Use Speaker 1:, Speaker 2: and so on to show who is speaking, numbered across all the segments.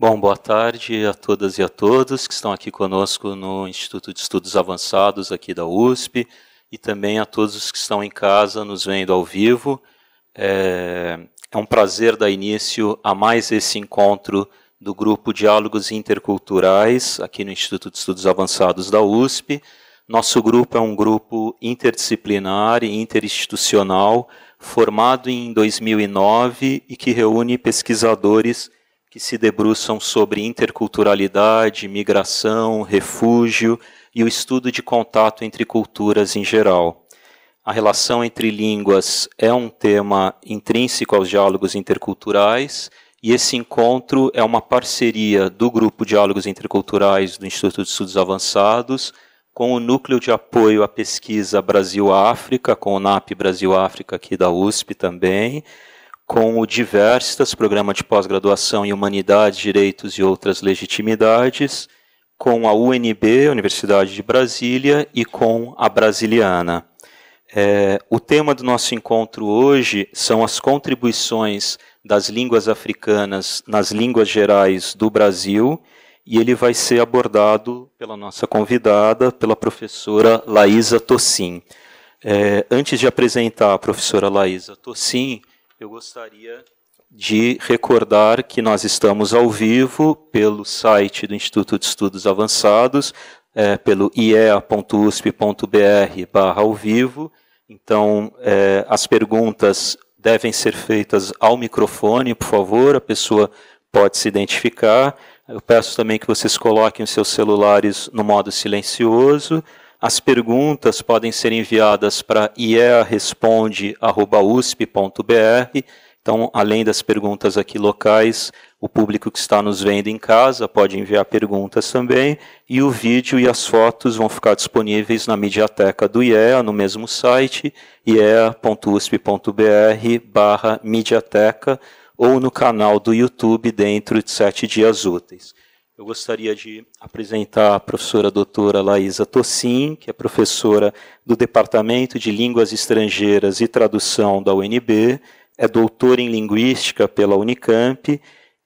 Speaker 1: Bom, boa tarde a todas e a todos que estão aqui conosco no Instituto de Estudos Avançados aqui da USP e também a todos os que estão em casa nos vendo ao vivo. É um prazer dar início a mais esse encontro do Grupo Diálogos Interculturais aqui no Instituto de Estudos Avançados da USP. Nosso grupo é um grupo interdisciplinar e interinstitucional formado em 2009 e que reúne pesquisadores que se debruçam sobre interculturalidade, migração, refúgio e o estudo de contato entre culturas em geral. A relação entre línguas é um tema intrínseco aos diálogos interculturais e esse encontro é uma parceria do Grupo Diálogos Interculturais do Instituto de Estudos Avançados com o Núcleo de Apoio à Pesquisa Brasil-África, com o NAP Brasil-África aqui da USP também, com o Diversitas, Programa de Pós-Graduação em Humanidades, Direitos e Outras Legitimidades, com a UNB, Universidade de Brasília, e com a Brasiliana. O tema do nosso encontro hoje são as contribuições das línguas africanas nas línguas gerais do Brasil, e ele vai ser abordado pela nossa convidada, pela professora Laísa Tocin. Antes de apresentar a professora Laísa Tocin, eu gostaria de recordar que nós estamos ao vivo pelo site do Instituto de Estudos Avançados, pelo iea.usp.br/ao vivo. Então, as perguntas devem ser feitas ao microfone, por favor, a pessoa pode se identificar. Eu peço também que vocês coloquem os seus celulares no modo silencioso. As perguntas podem ser enviadas para iearesponde@usp.br. Então, além das perguntas aqui locais, o público que está nos vendo em casa pode enviar perguntas também. E o vídeo e as fotos vão ficar disponíveis na Mediateca do IEA, no mesmo site, iea.usp.br/mediateca, ou no canal do YouTube dentro de 7 dias úteis. Eu gostaria de apresentar a professora doutora Laísa Tocin, que é professora do Departamento de Línguas Estrangeiras e Tradução da UNB, é doutora em Linguística pela Unicamp,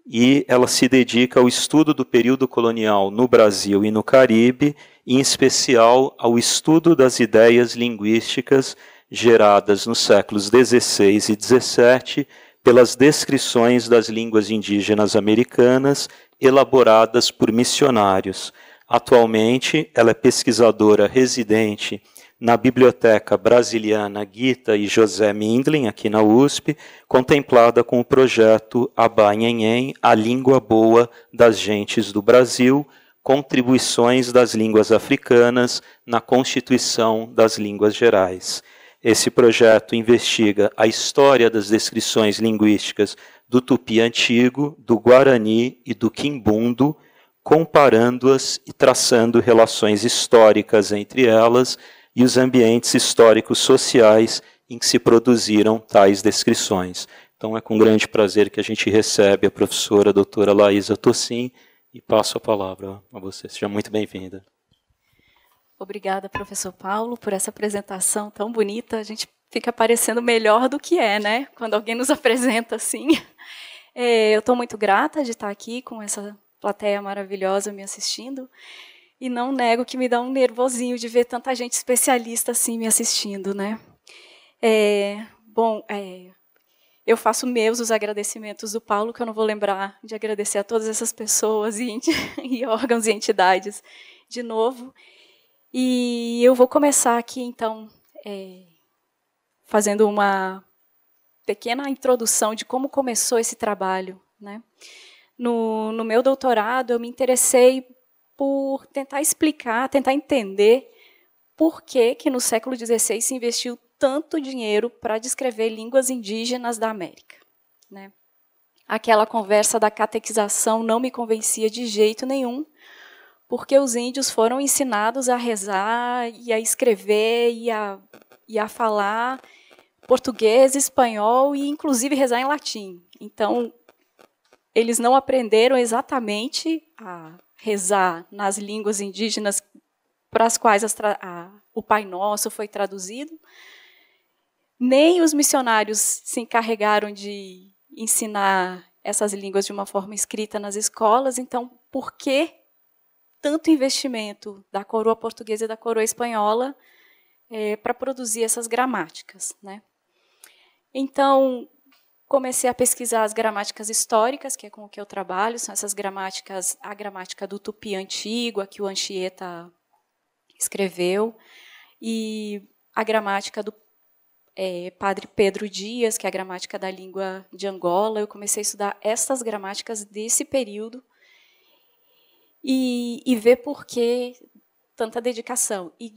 Speaker 1: e ela se dedica ao estudo do período colonial no Brasil e no Caribe, em especial ao estudo das ideias linguísticas geradas nos séculos XVI e XVII pelas descrições das línguas indígenas americanas elaboradas por missionários. Atualmente, ela é pesquisadora residente na Biblioteca Brasiliana Gita e José Mindlin, aqui na USP, contemplada com o projeto Aba Nhenhen, a língua boa das gentes do Brasil, contribuições das línguas africanas na constituição das línguas gerais. Esse projeto investiga a história das descrições linguísticas do Tupi antigo, do Guarani e do Quimbundo, comparando-as e traçando relações históricas entre elas e os ambientes históricos sociais em que se produziram tais descrições. Então, é com grande prazer que a gente recebe a professora doutora Laísa Tocin e passo a palavra a você. Seja muito bem-vinda.
Speaker 2: Obrigada, professor Paulo, por essa apresentação tão bonita. A gente fica parecendo melhor do que é, né? Quando alguém nos apresenta assim. Eu estou muito grata de estar aqui com essa plateia maravilhosa me assistindo. E não nego que me dá um nervosinho de ver tanta gente especialista assim me assistindo, né? Eu faço meus os agradecimentos do Paulo, que eu não vou lembrar de agradecer a todas essas pessoas e órgãos e entidades de novo. E eu vou começar aqui, então, fazendo uma pequena introdução de como começou esse trabalho, né? No meu doutorado, eu me interessei por tentar explicar, tentar entender por que no século XVI se investiu tanto dinheiro para descrever línguas indígenas da América, né? Aquela conversa da catequização não me convencia de jeito nenhum, porque os índios foram ensinados a rezar e a escrever e a falar português, espanhol e, inclusive, rezar em latim. Então, eles não aprenderam exatamente a rezar nas línguas indígenas para as quais o Pai Nosso foi traduzido, nem os missionários se encarregaram de ensinar essas línguas de uma forma escrita nas escolas. Então, por que tanto investimento da coroa portuguesa e da coroa espanhola para produzir essas gramáticas, né? Então, comecei a pesquisar as gramáticas históricas, que é com o que eu trabalho, são essas gramáticas, a gramática do Tupi antigo, a que o Anchieta escreveu, e a gramática do Padre Pedro Dias, que é a gramática da língua de Angola. Eu comecei a estudar essas gramáticas desse período e ver por que tanta dedicação. E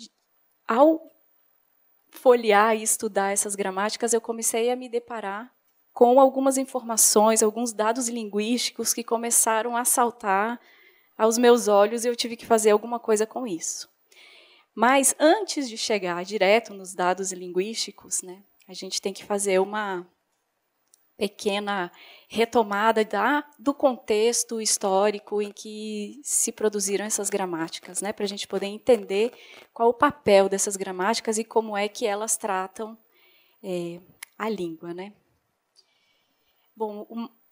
Speaker 2: ao folhear e estudar essas gramáticas, eu comecei a me deparar com algumas informações, alguns dados linguísticos que começaram a saltar aos meus olhos e eu tive que fazer alguma coisa com isso. Mas, antes de chegar direto nos dados linguísticos, né, a gente tem que fazer uma pequena retomada do contexto histórico em que se produziram essas gramáticas, né, para a gente poder entender qual o papel dessas gramáticas e como é que elas tratam a língua, né. Bom,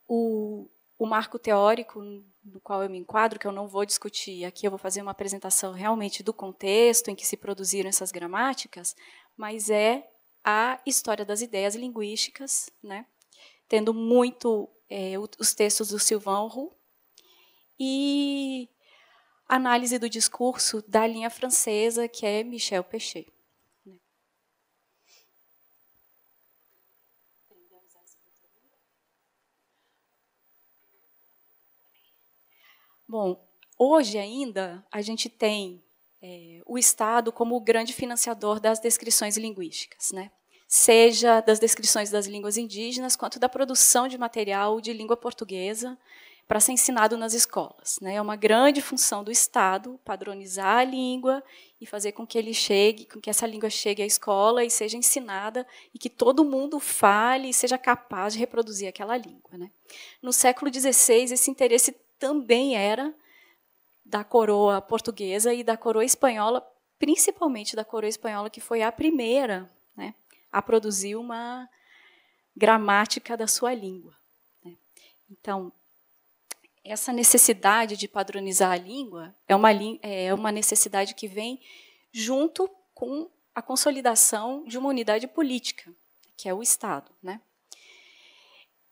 Speaker 2: o marco teórico no qual eu me enquadro, que eu não vou discutir aqui, eu vou fazer uma apresentação realmente do contexto em que se produziram essas gramáticas, mas é a história das ideias linguísticas, né, tendo muito os textos do Sylvain Roux e análise do discurso da linha francesa, que é Michel Pechet. Bom, hoje ainda a gente tem o Estado como o grande financiador das descrições linguísticas, né? Seja das descrições das línguas indígenas, quanto da produção de material de língua portuguesa para ser ensinado nas escolas, né? É uma grande função do Estado padronizar a língua e fazer com que essa língua chegue à escola e seja ensinada e que todo mundo fale e seja capaz de reproduzir aquela língua, né? No século XVI, esse interesse também era da coroa portuguesa e da coroa espanhola, principalmente da coroa espanhola, que foi a primeira, né, a produzir uma gramática da sua língua, né. Então, essa necessidade de padronizar a língua é uma necessidade que vem junto com a consolidação de uma unidade política, que é o Estado, né.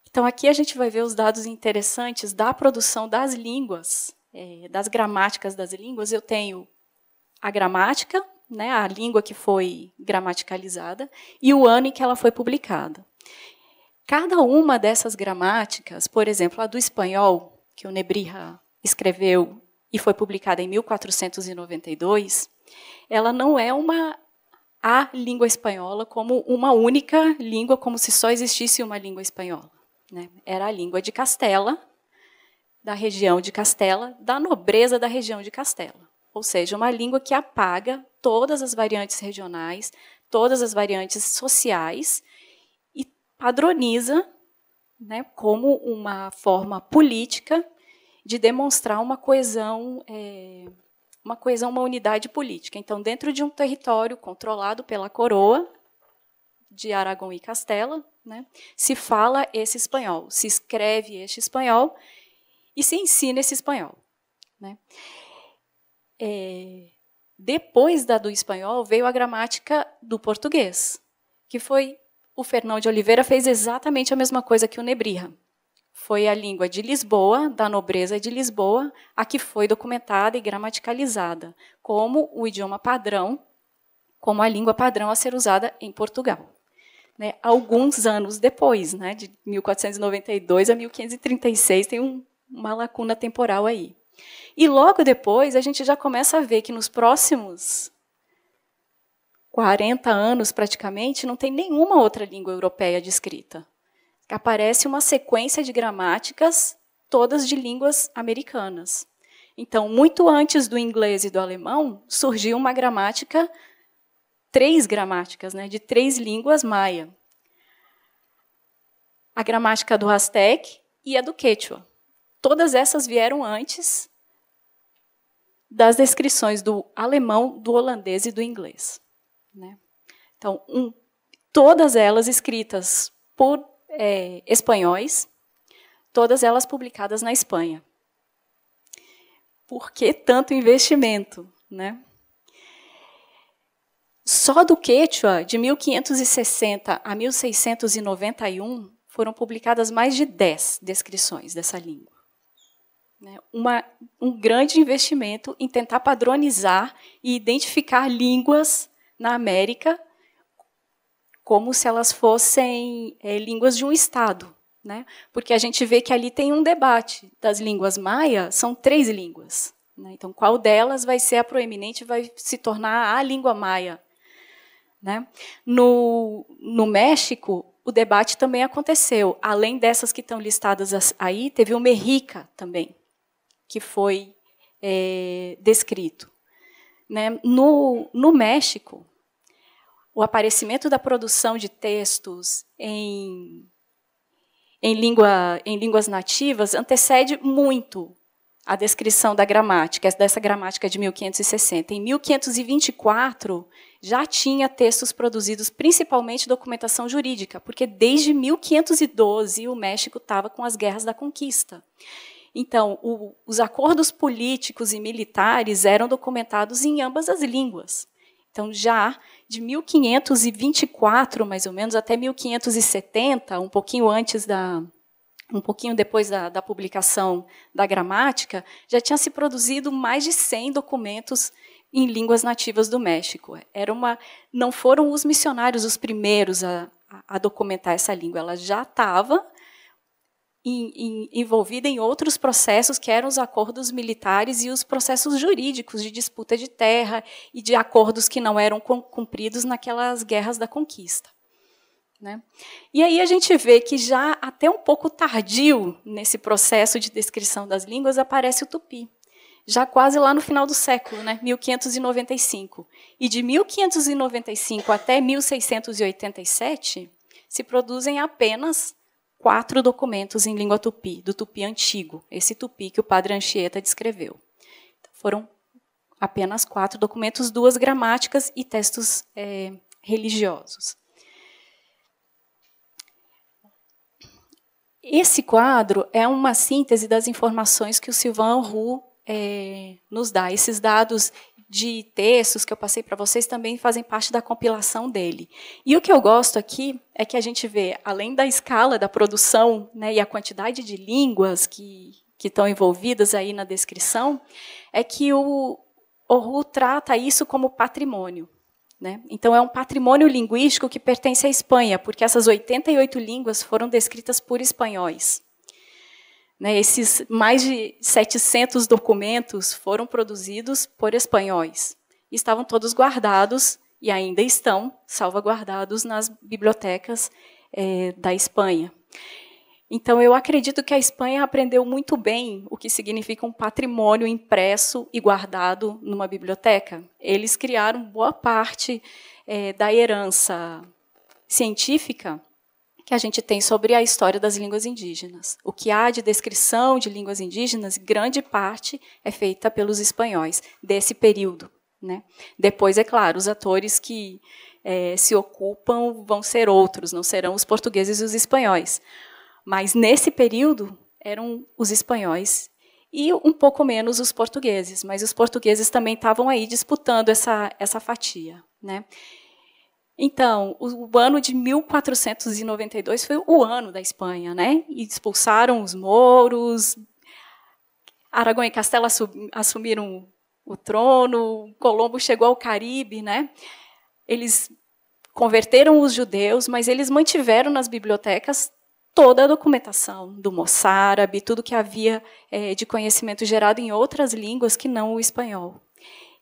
Speaker 2: Então, aqui a gente vai ver os dados interessantes da produção das línguas, das gramáticas das línguas. Eu tenho a gramática, né, a língua que foi gramaticalizada, e o ano em que ela foi publicada. Cada uma dessas gramáticas, por exemplo, a do espanhol, que o Nebrija escreveu e foi publicada em 1492, ela não é a língua espanhola como uma única língua, como se só existisse uma língua espanhola, né? Era a língua de Castela, da região de Castela, da nobreza da região de Castela. Ou seja, uma língua que apaga todas as variantes regionais, todas as variantes sociais e padroniza, né, como uma forma política de demonstrar uma coesão, uma unidade política. Então, dentro de um território controlado pela coroa de Aragão e Castela, né, se fala esse espanhol, se escreve este espanhol e se ensina esse espanhol, né. Depois da do espanhol, veio a gramática do português, que foi o Fernão de Oliveira fez exatamente a mesma coisa que o Nebrija. Foi a língua de Lisboa, da nobreza de Lisboa, a que foi documentada e gramaticalizada como o idioma padrão, como a língua padrão a ser usada em Portugal. Né, alguns anos depois, né, de 1492 a 1536, tem uma lacuna temporal aí. E logo depois, a gente já começa a ver que nos próximos 40 anos, praticamente, não tem nenhuma outra língua europeia descrita. Aparece uma sequência de gramáticas, todas de línguas americanas. Então, muito antes do inglês e do alemão, surgiu uma gramática, 3 gramáticas, né, de 3 línguas maia. A gramática do Aztec e a do Quechua. Todas essas vieram antes das descrições do alemão, do holandês e do inglês, né? Então, todas elas escritas por espanhóis, todas elas publicadas na Espanha. Por que tanto investimento, né? Só do Quechua, de 1560 a 1691, foram publicadas mais de 10 descrições dessa língua. Um grande investimento em tentar padronizar e identificar línguas na América como se elas fossem línguas de um estado, né? Porque a gente vê que ali tem um debate. Das línguas maia, são 3 línguas, né? Então, qual delas vai ser a proeminente, vai se tornar a língua maia, né? No México, o debate também aconteceu. Além dessas que estão listadas aí, teve o Mexica também, que foi descrito, né? No México, o aparecimento da produção de textos em línguas nativas antecede muito a descrição da gramática, dessa gramática de 1560. Em 1524, já tinha textos produzidos, principalmente documentação jurídica, porque desde 1512 o México estava com as guerras da conquista. Então, os acordos políticos e militares eram documentados em ambas as línguas. Então, já de 1524, mais ou menos, até 1570, um pouquinho depois da publicação da gramática, já tinha se produzido mais de 100 documentos em línguas nativas do México. Não foram os missionários os primeiros a documentar essa língua, ela já estava envolvida em outros processos, que eram os acordos militares e os processos jurídicos de disputa de terra e de acordos que não eram cumpridos naquelas guerras da conquista, né? E aí a gente vê que já até um pouco tardio nesse processo de descrição das línguas aparece o tupi, já quase lá no final do século, né? 1595. E de 1595 até 1687 se produzem apenas 4 documentos em língua tupi, do tupi antigo, esse tupi que o padre Anchieta descreveu. Então, foram apenas 4 documentos, 2 gramáticas e textos religiosos. Esse quadro é uma síntese das informações que o Sylvain Roux nos dá. Esses dados de textos que eu passei para vocês também fazem parte da compilação dele. E o que eu gosto aqui é que a gente vê, além da escala da produção, né, e a quantidade de línguas que estão envolvidas aí na descrição, é que o Roux trata isso como patrimônio, né? Então, é um patrimônio linguístico que pertence à Espanha, porque essas 88 línguas foram descritas por espanhóis. Esses mais de 700 documentos foram produzidos por espanhóis. Estavam todos guardados, e ainda estão salvaguardados nas bibliotecas da Espanha. Então, eu acredito que a Espanha aprendeu muito bem o que significa um patrimônio impresso e guardado numa biblioteca. Eles criaram boa parte da herança científica que a gente tem sobre a história das línguas indígenas. O que há de descrição de línguas indígenas, grande parte é feita pelos espanhóis, desse período, né? Depois, é claro, os atores que se ocupam vão ser outros, não serão os portugueses e os espanhóis. Mas, nesse período, eram os espanhóis e um pouco menos os portugueses. Mas os portugueses também estavam aí disputando essa fatia, né? Então, o ano de 1492 foi o ano da Espanha, né? E expulsaram os mouros, Aragão e Castela assumiram o trono, Colombo chegou ao Caribe, né? Eles converteram os judeus, mas eles mantiveram nas bibliotecas toda a documentação do moçárabe, tudo que havia de conhecimento gerado em outras línguas que não o espanhol.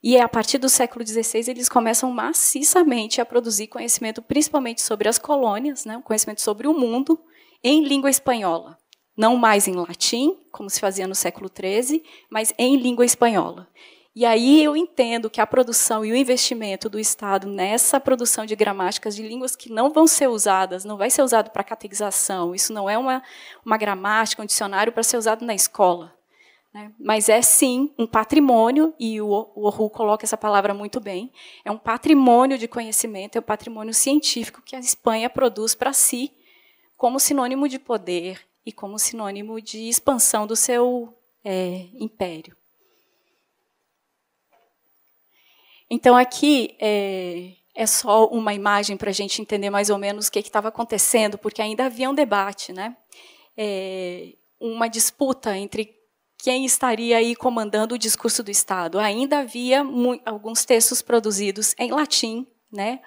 Speaker 2: E a partir do século XVI, eles começam maciçamente a produzir conhecimento, principalmente sobre as colônias, né, conhecimento sobre o mundo, em língua espanhola. Não mais em latim, como se fazia no século XIII, mas em língua espanhola. E aí eu entendo que a produção e o investimento do Estado nessa produção de gramáticas de línguas que não vão ser usadas, não vai ser usado para catequização, isso não é uma gramática, um dicionário para ser usado na escola. Mas é, sim, um patrimônio, e o Roux coloca essa palavra muito bem, é um patrimônio de conhecimento, é um patrimônio científico que a Espanha produz para si como sinônimo de poder e como sinônimo de expansão do seu império. Então, aqui é só uma imagem para a gente entender mais ou menos o que estava acontecendo, porque ainda havia um debate, né? Uma disputa entre quem estaria aí comandando o discurso do Estado. Ainda havia alguns textos produzidos em latim, né?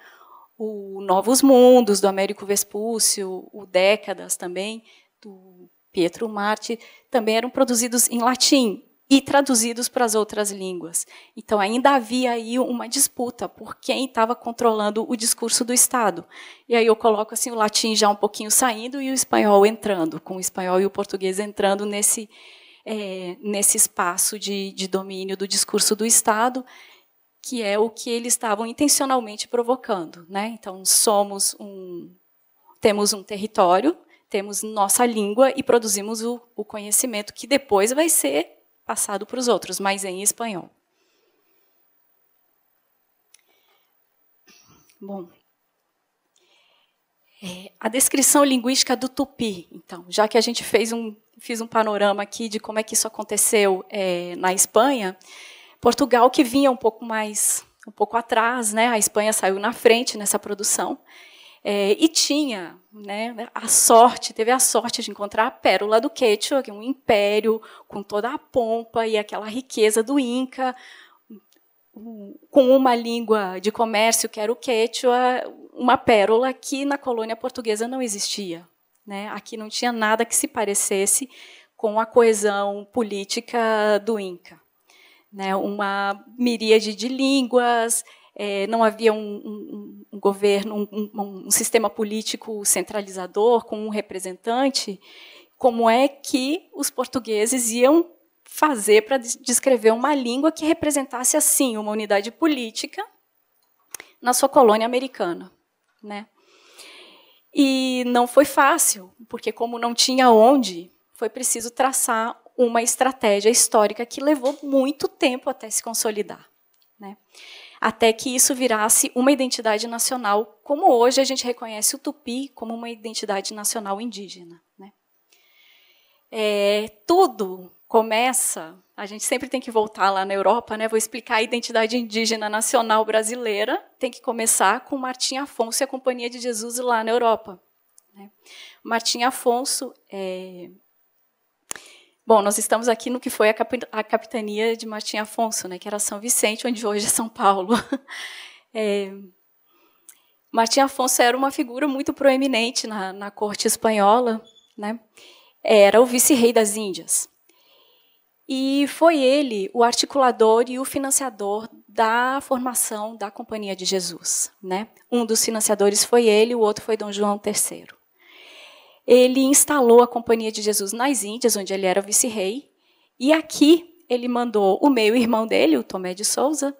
Speaker 2: O Novos Mundos, do Américo Vespúcio, o Décadas também, do Pietro Marty, também eram produzidos em latim e traduzidos para as outras línguas. Então, ainda havia aí uma disputa por quem estava controlando o discurso do Estado. E aí eu coloco assim, o latim já um pouquinho saindo e o espanhol entrando, com o espanhol e o português entrando nesse espaço de domínio do discurso do Estado, que é o que eles estavam intencionalmente provocando, né? Então, temos um território, temos nossa língua e produzimos o conhecimento que depois vai ser passado para os outros, mas em espanhol. Bom, a descrição linguística do tupi. Então, já que a gente fiz um panorama aqui de como é que isso aconteceu na Espanha, Portugal, que vinha um pouco atrás, né? A Espanha saiu na frente nessa produção, e tinha, né, teve a sorte de encontrar a pérola do Quechua, que é um império com toda a pompa e aquela riqueza do Inca, com uma língua de comércio que era o Quechua, uma pérola que na colônia portuguesa não existia, né? Aqui não tinha nada que se parecesse com a coesão política do Inca. Né, uma miríade de línguas, não havia um governo, um sistema político centralizador com um representante. Como é que os portugueses iam fazer para descrever uma língua que representasse, assim, uma unidade política na sua colônia americana, né? E não foi fácil, porque como não tinha onde, foi preciso traçar uma estratégia histórica que levou muito tempo até se consolidar, né? Até que isso virasse uma identidade nacional, como hoje a gente reconhece o tupi como uma identidade nacional indígena, né? Tudo começa, a gente sempre tem que voltar lá na Europa, né? Vou explicar a identidade indígena nacional brasileira, tem que começar com Martim Afonso e a Companhia de Jesus lá na Europa, né? Martim Afonso Bom, nós estamos aqui no que foi a capitania de Martim Afonso, né, que era São Vicente, onde hoje é São Paulo. Martim Afonso era uma figura muito proeminente na corte espanhola, né? Era o vice-rei das Índias. E foi ele o articulador e o financiador da formação da Companhia de Jesus, né? Um dos financiadores foi ele, o outro foi Dom João III. Ele instalou a Companhia de Jesus nas Índias, onde ele era vice-rei, e aqui ele mandou o meio-irmão dele, o Tomé de Souza,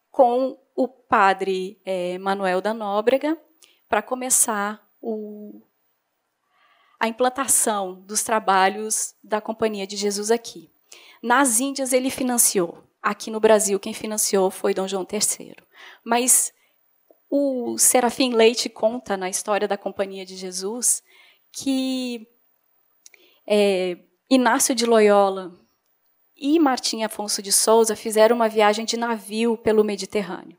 Speaker 2: com o padre Manuel da Nóbrega, para começar a implantação dos trabalhos da Companhia de Jesus aqui. Nas Índias ele financiou. Aqui no Brasil quem financiou foi Dom João III. Mas o Serafim Leite conta na história da Companhia de Jesus que Inácio de Loyola e Martim Afonso de Souza fizeram uma viagem de navio pelo Mediterrâneo.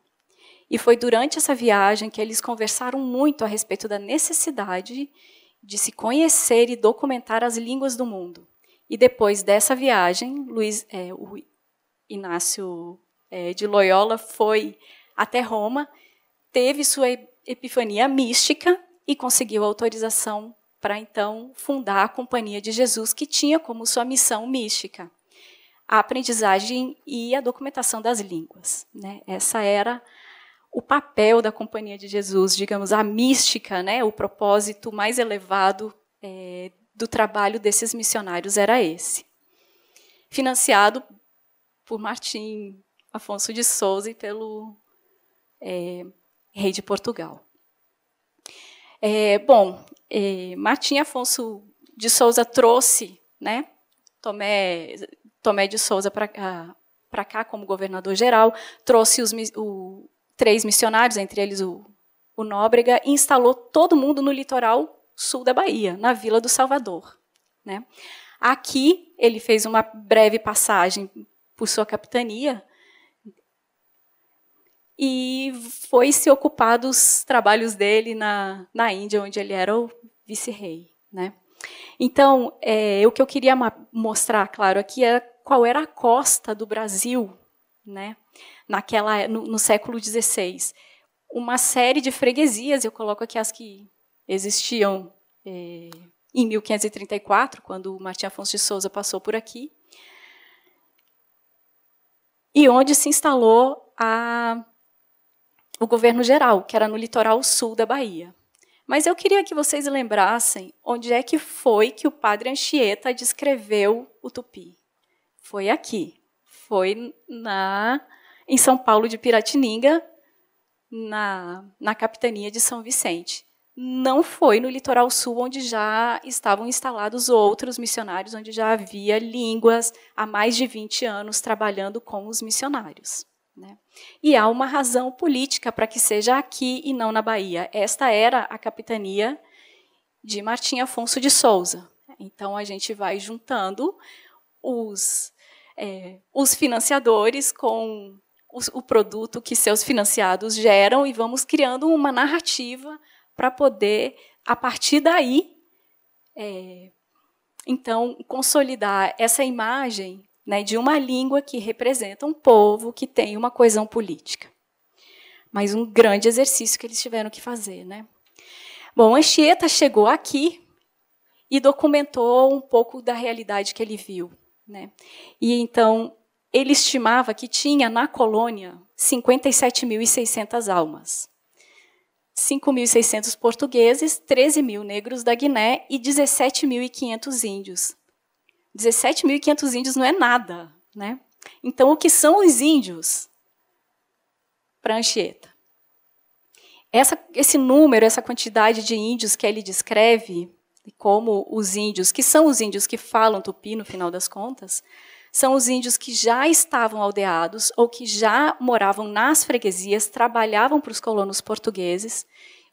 Speaker 2: E foi durante essa viagem que eles conversaram muito a respeito da necessidade de se conhecer e documentar as línguas do mundo. E depois dessa viagem, o Inácio de Loyola foi até Roma, teve sua epifania mística e conseguiu autorização para, então, fundar a Companhia de Jesus, que tinha como sua missão mística a aprendizagem e a documentação das línguas, né? Essa era o papel da Companhia de Jesus, digamos, a mística, né? O propósito mais elevado do trabalho desses missionários era esse. Financiado por Martim Afonso de Souza e pelo rei de Portugal. Martim Afonso de Souza trouxe, né, Tomé de Souza para cá como governador-geral, trouxe os 3 missionários, entre eles o Nóbrega, e instalou todo mundo no litoral sul da Bahia, na Vila do Salvador. né? Aqui, ele fez uma breve passagem por sua capitania e foi se ocupar dos trabalhos dele na Índia, onde ele era o vice-rei, né? Então, o que eu queria mostrar, claro, aqui é qual era a costa do Brasil, né? No século XVI. Uma série de freguesias, eu coloco aqui as que existiam em 1534, quando Martim Afonso de Souza passou por aqui, e onde se instalou o governo geral, que era no litoral sul da Bahia. Mas eu queria que vocês lembrassem onde é que foi que o padre Anchieta descreveu o tupi. Foi aqui. Foi em São Paulo de Piratininga, na capitania de São Vicente. Não foi no litoral sul, onde já estavam instalados outros missionários, onde já havia línguas há mais de 20 anos trabalhando com os missionários, né? E há uma razão política para que seja aqui e não na Bahia. Esta era a capitania de Martim Afonso de Souza. Então, a gente vai juntando os financiadores com o produto que seus financiados geram e vamos criando uma narrativa para poder, a partir daí, então, consolidar essa imagem, né, de uma língua que representa um povo que tem uma coesão política. Mas um grande exercício que eles tiveram que fazer, né? Bom, Anchieta chegou aqui e documentou um pouco da realidade que ele viu, né? E então ele estimava que tinha na colônia 57.600 almas. 5.600 portugueses, 13.000 negros da Guiné e 17.500 índios. 17.500 índios não é nada, né? Então, o que são os índios para Anchieta? Esse número, essa quantidade de índios que ele descreve, como os índios, que são os índios que falam tupi, no final das contas, são os índios que já estavam aldeados ou que já moravam nas freguesias, trabalhavam para os colonos portugueses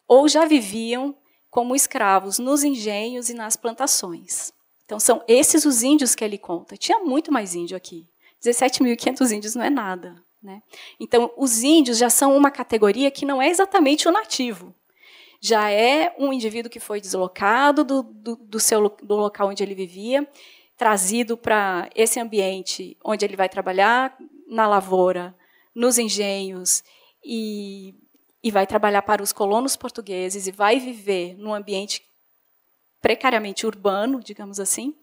Speaker 2: ou já viviam como escravos nos engenhos e nas plantações. Então, são esses os índios que ele conta. Tinha muito mais índio aqui. 17.500 índios não é nada, né? Então, os índios já são uma categoria que não é exatamente o nativo. Já é um indivíduo que foi deslocado do local onde ele vivia, trazido para esse ambiente onde ele vai trabalhar na lavoura, nos engenhos, e vai trabalhar para os colonos portugueses, e vai viver num ambiente precariamente urbano, digamos assim,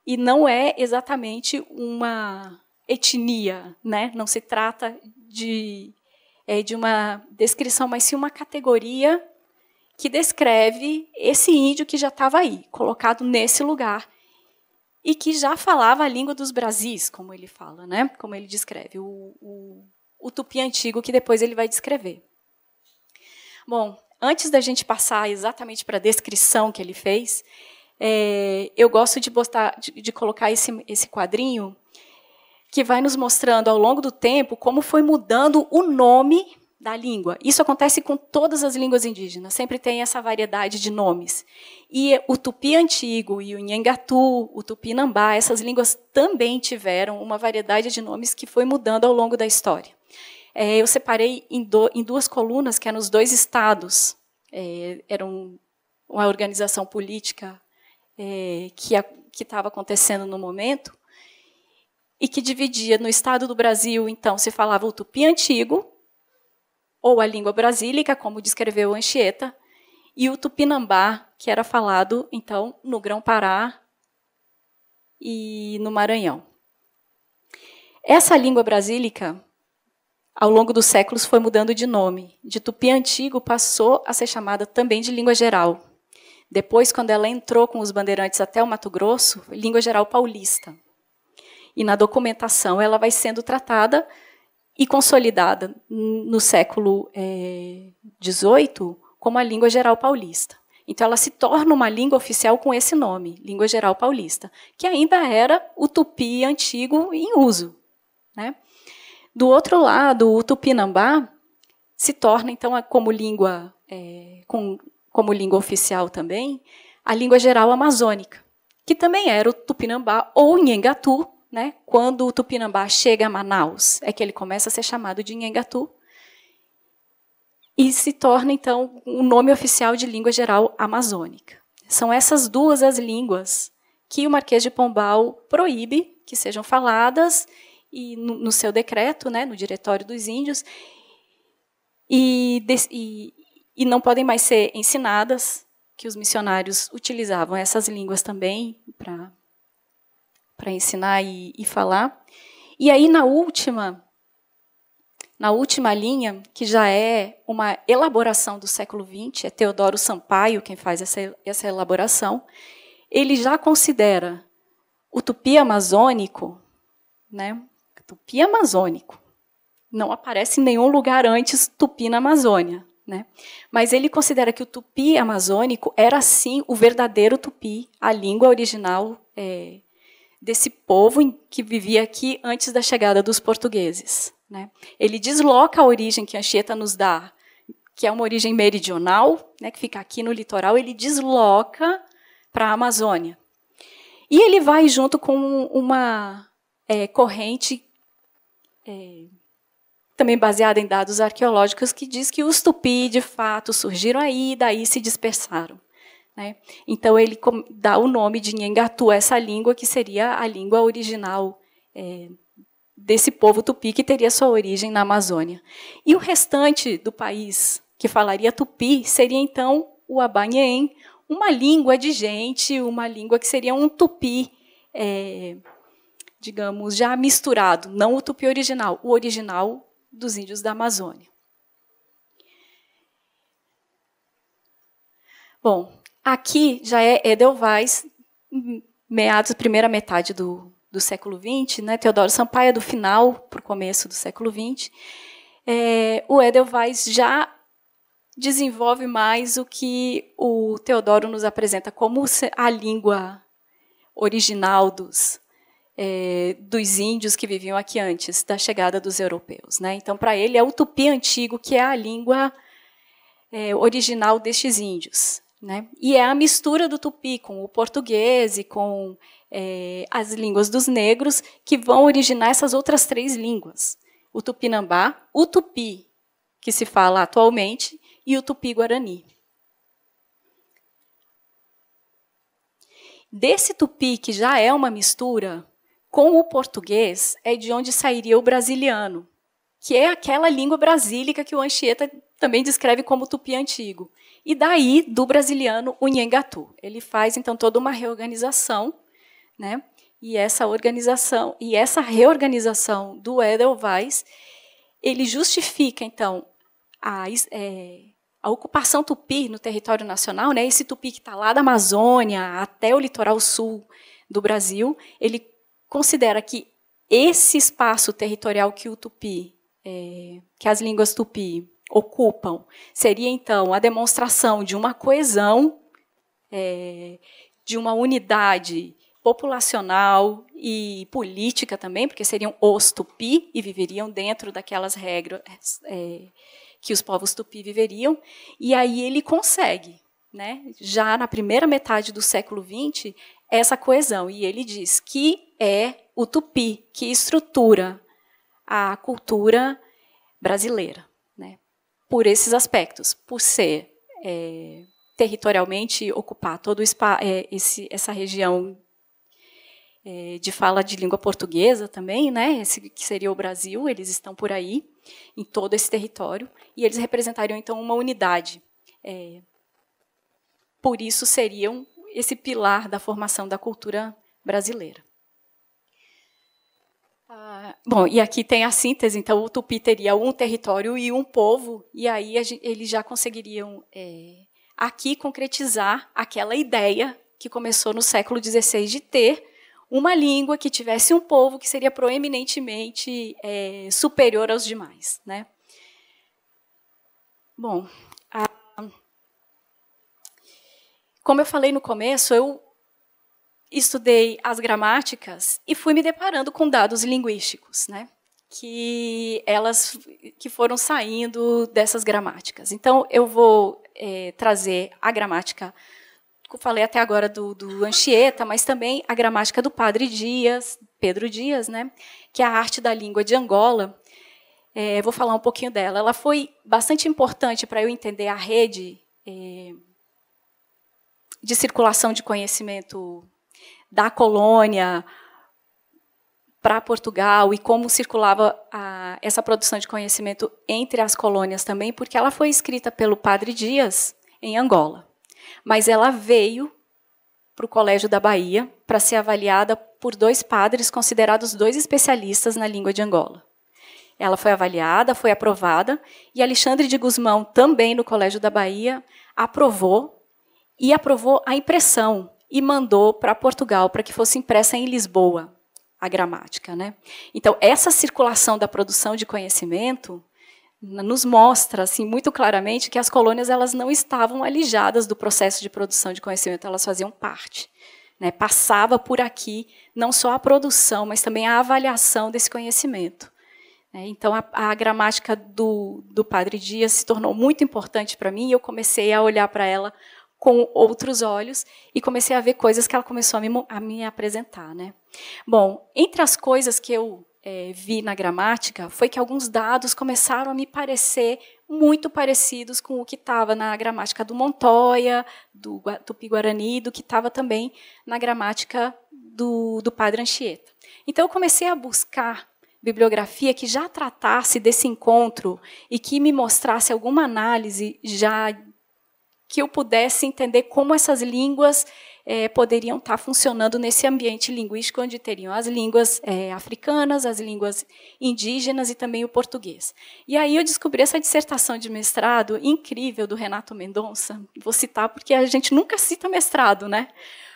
Speaker 2: e não é exatamente uma etnia, né? Não se trata de uma descrição, mas sim uma categoria que descreve esse índio que já estava aí, colocado nesse lugar, e que já falava a língua dos Brasis, como ele fala, né? Como ele descreve, o tupi antigo, que depois ele vai descrever. Bom, antes da gente passar exatamente para a descrição que ele fez, eu gosto de colocar esse quadrinho que vai nos mostrando, ao longo do tempo, como foi mudando o nome da língua. Isso acontece com todas as línguas indígenas, sempre tem essa variedade de nomes. E o tupi antigo, e o nhangatu, o tupinambá, essas línguas também tiveram uma variedade de nomes que foi mudando ao longo da história. Eu separei em duas colunas, que eram os dois estados. Era uma organização política que estava acontecendo no momento, e que dividia no estado do Brasil, então, se falava o tupi antigo, ou a língua brasílica, como descreveu Anchieta, e o tupinambá, que era falado, então, no Grão-Pará e no Maranhão. Essa língua brasílica, ao longo dos séculos, foi mudando de nome. De tupi antigo, passou a ser chamada também de língua geral. Depois, quando ela entrou com os bandeirantes até o Mato Grosso, língua geral paulista. E na documentação ela vai sendo tratada e consolidada no século XVIII como a língua geral paulista. Então, ela se torna uma língua oficial com esse nome, língua geral paulista, que ainda era o tupi antigo em uso, né? Do outro lado, o tupinambá se torna, então, como língua oficial também, a língua geral amazônica, que também era o Tupinambá ou Nhengatu, né? Quando o Tupinambá chega a Manaus, é que ele começa a ser chamado de Nhengatu, e se torna, então, o nome oficial de língua geral amazônica. São essas duas as línguas que o Marquês de Pombal proíbe que sejam faladas e no seu decreto, né, no Diretório dos Índios, e não podem mais ser ensinadas, que os missionários utilizavam essas línguas também para ensinar e falar. E aí, na última linha, que já é uma elaboração do século XX, é Teodoro Sampaio quem faz essa elaboração, ele já considera o tupi amazônico, né? Tupi amazônico. Não aparece em nenhum lugar antes tupi na Amazônia, né? Mas ele considera que o tupi amazônico era, sim, o verdadeiro tupi, a língua original desse povo que vivia aqui antes da chegada dos portugueses, né? Ele desloca a origem que Anchieta nos dá, que é uma origem meridional, né, que fica aqui no litoral, ele desloca para a Amazônia. E ele vai junto com uma corrente também baseada em dados arqueológicos que diz que os tupi, de fato, surgiram aí e daí se dispersaram, né? Então, ele dá o nome de Nhengatu, essa língua que seria a língua original desse povo tupi, que teria sua origem na Amazônia. E o restante do país que falaria tupi seria, então, o Abanhém, uma língua de gente, uma língua que seria um tupi, digamos, já misturado, não o tupi original, o original dos índios da Amazônia. Bom, aqui já é Edelweiss, meados, primeira metade do século XX, né? Teodoro Sampaio, do final para o começo do século XX. O Edelweiss já desenvolve mais o que o Teodoro nos apresenta como a língua original dos índios que viviam aqui antes da chegada dos europeus, né? Então, para ele, é o tupi antigo que é a língua original destes índios, né? E é a mistura do tupi com o português e com as línguas dos negros que vão originar essas outras três línguas. O tupinambá, o tupi, que se fala atualmente, e o tupi-guarani. Desse tupi, que já é uma mistura, com o português, é de onde sairia o brasiliano, que é aquela língua brasílica que o Anchieta também descreve como tupi antigo. E daí, do brasiliano, o Nhengatu. Ele faz, então, toda uma reorganização, né? E essa organização e essa reorganização do Edelweiss, ele justifica, então, a ocupação tupi no território nacional, né? Esse tupi que está lá da Amazônia até o litoral sul do Brasil, ele considera que esse espaço territorial que o tupi, que as línguas tupi ocupam, seria, então, a demonstração de uma coesão, de uma unidade populacional e política também, porque seriam os tupi e viveriam dentro daquelas regras que os povos tupi viveriam. E aí ele consegue, né, já na primeira metade do século XX, essa coesão. E ele diz que é o tupi que estrutura a cultura brasileira, né, por esses aspectos, por ser territorialmente ocupar todo essa região de fala de língua portuguesa também, né, esse que seria o Brasil, eles estão por aí, em todo esse território, e eles representariam, então, uma unidade. Por isso, seriam esse pilar da formação da cultura brasileira. Bom, e aqui tem a síntese, então, o tupi teria um território e um povo, e aí eles já conseguiriam, aqui, concretizar aquela ideia que começou no século XVI de ter uma língua que tivesse um povo que seria proeminentemente superior aos demais, né? Bom, como eu falei no começo, eu estudei as gramáticas e fui me deparando com dados linguísticos, né? Que foram saindo dessas gramáticas. Então, eu vou trazer a gramática falei até agora do Anchieta, mas também a gramática do Padre Dias, Pedro Dias, né, que é a arte da língua de Angola. Vou falar um pouquinho dela. Ela foi bastante importante para eu entender a rede de circulação de conhecimento da colônia para Portugal e como circulava essa produção de conhecimento entre as colônias também, porque ela foi escrita pelo Padre Dias em Angola. Mas ela veio para o Colégio da Bahia para ser avaliada por 2 padres considerados 2 especialistas na língua de Angola. Ela foi avaliada, foi aprovada, e Alexandre de Gusmão, também no Colégio da Bahia, aprovou a impressão e mandou para Portugal para que fosse impressa em Lisboa a gramática, né? Então, essa circulação da produção de conhecimento nos mostra assim, muito claramente que as colônias elas não estavam alijadas do processo de produção de conhecimento, elas faziam parte. Né? Passava por aqui não só a produção, mas também a avaliação desse conhecimento. Então, a gramática do Padre Dias se tornou muito importante para mim e eu comecei a olhar para ela com outros olhos e comecei a ver coisas que ela começou a me apresentar. Né? Bom, entre as coisas que eu vi na gramática foi que alguns dados começaram a me parecer muito parecidos com o que estava na gramática do Montoya, do Tupi-Guarani, do que estava também na gramática do Padre Anchieta. Então, eu comecei a buscar bibliografia que já tratasse desse encontro e que me mostrasse alguma análise já que eu pudesse entender como essas línguas poderiam estar funcionando nesse ambiente linguístico onde teriam as línguas africanas, as línguas indígenas e também o português. E aí eu descobri essa dissertação de mestrado incrível do Renato Mendonça. Vou citar porque a gente nunca cita mestrado, né?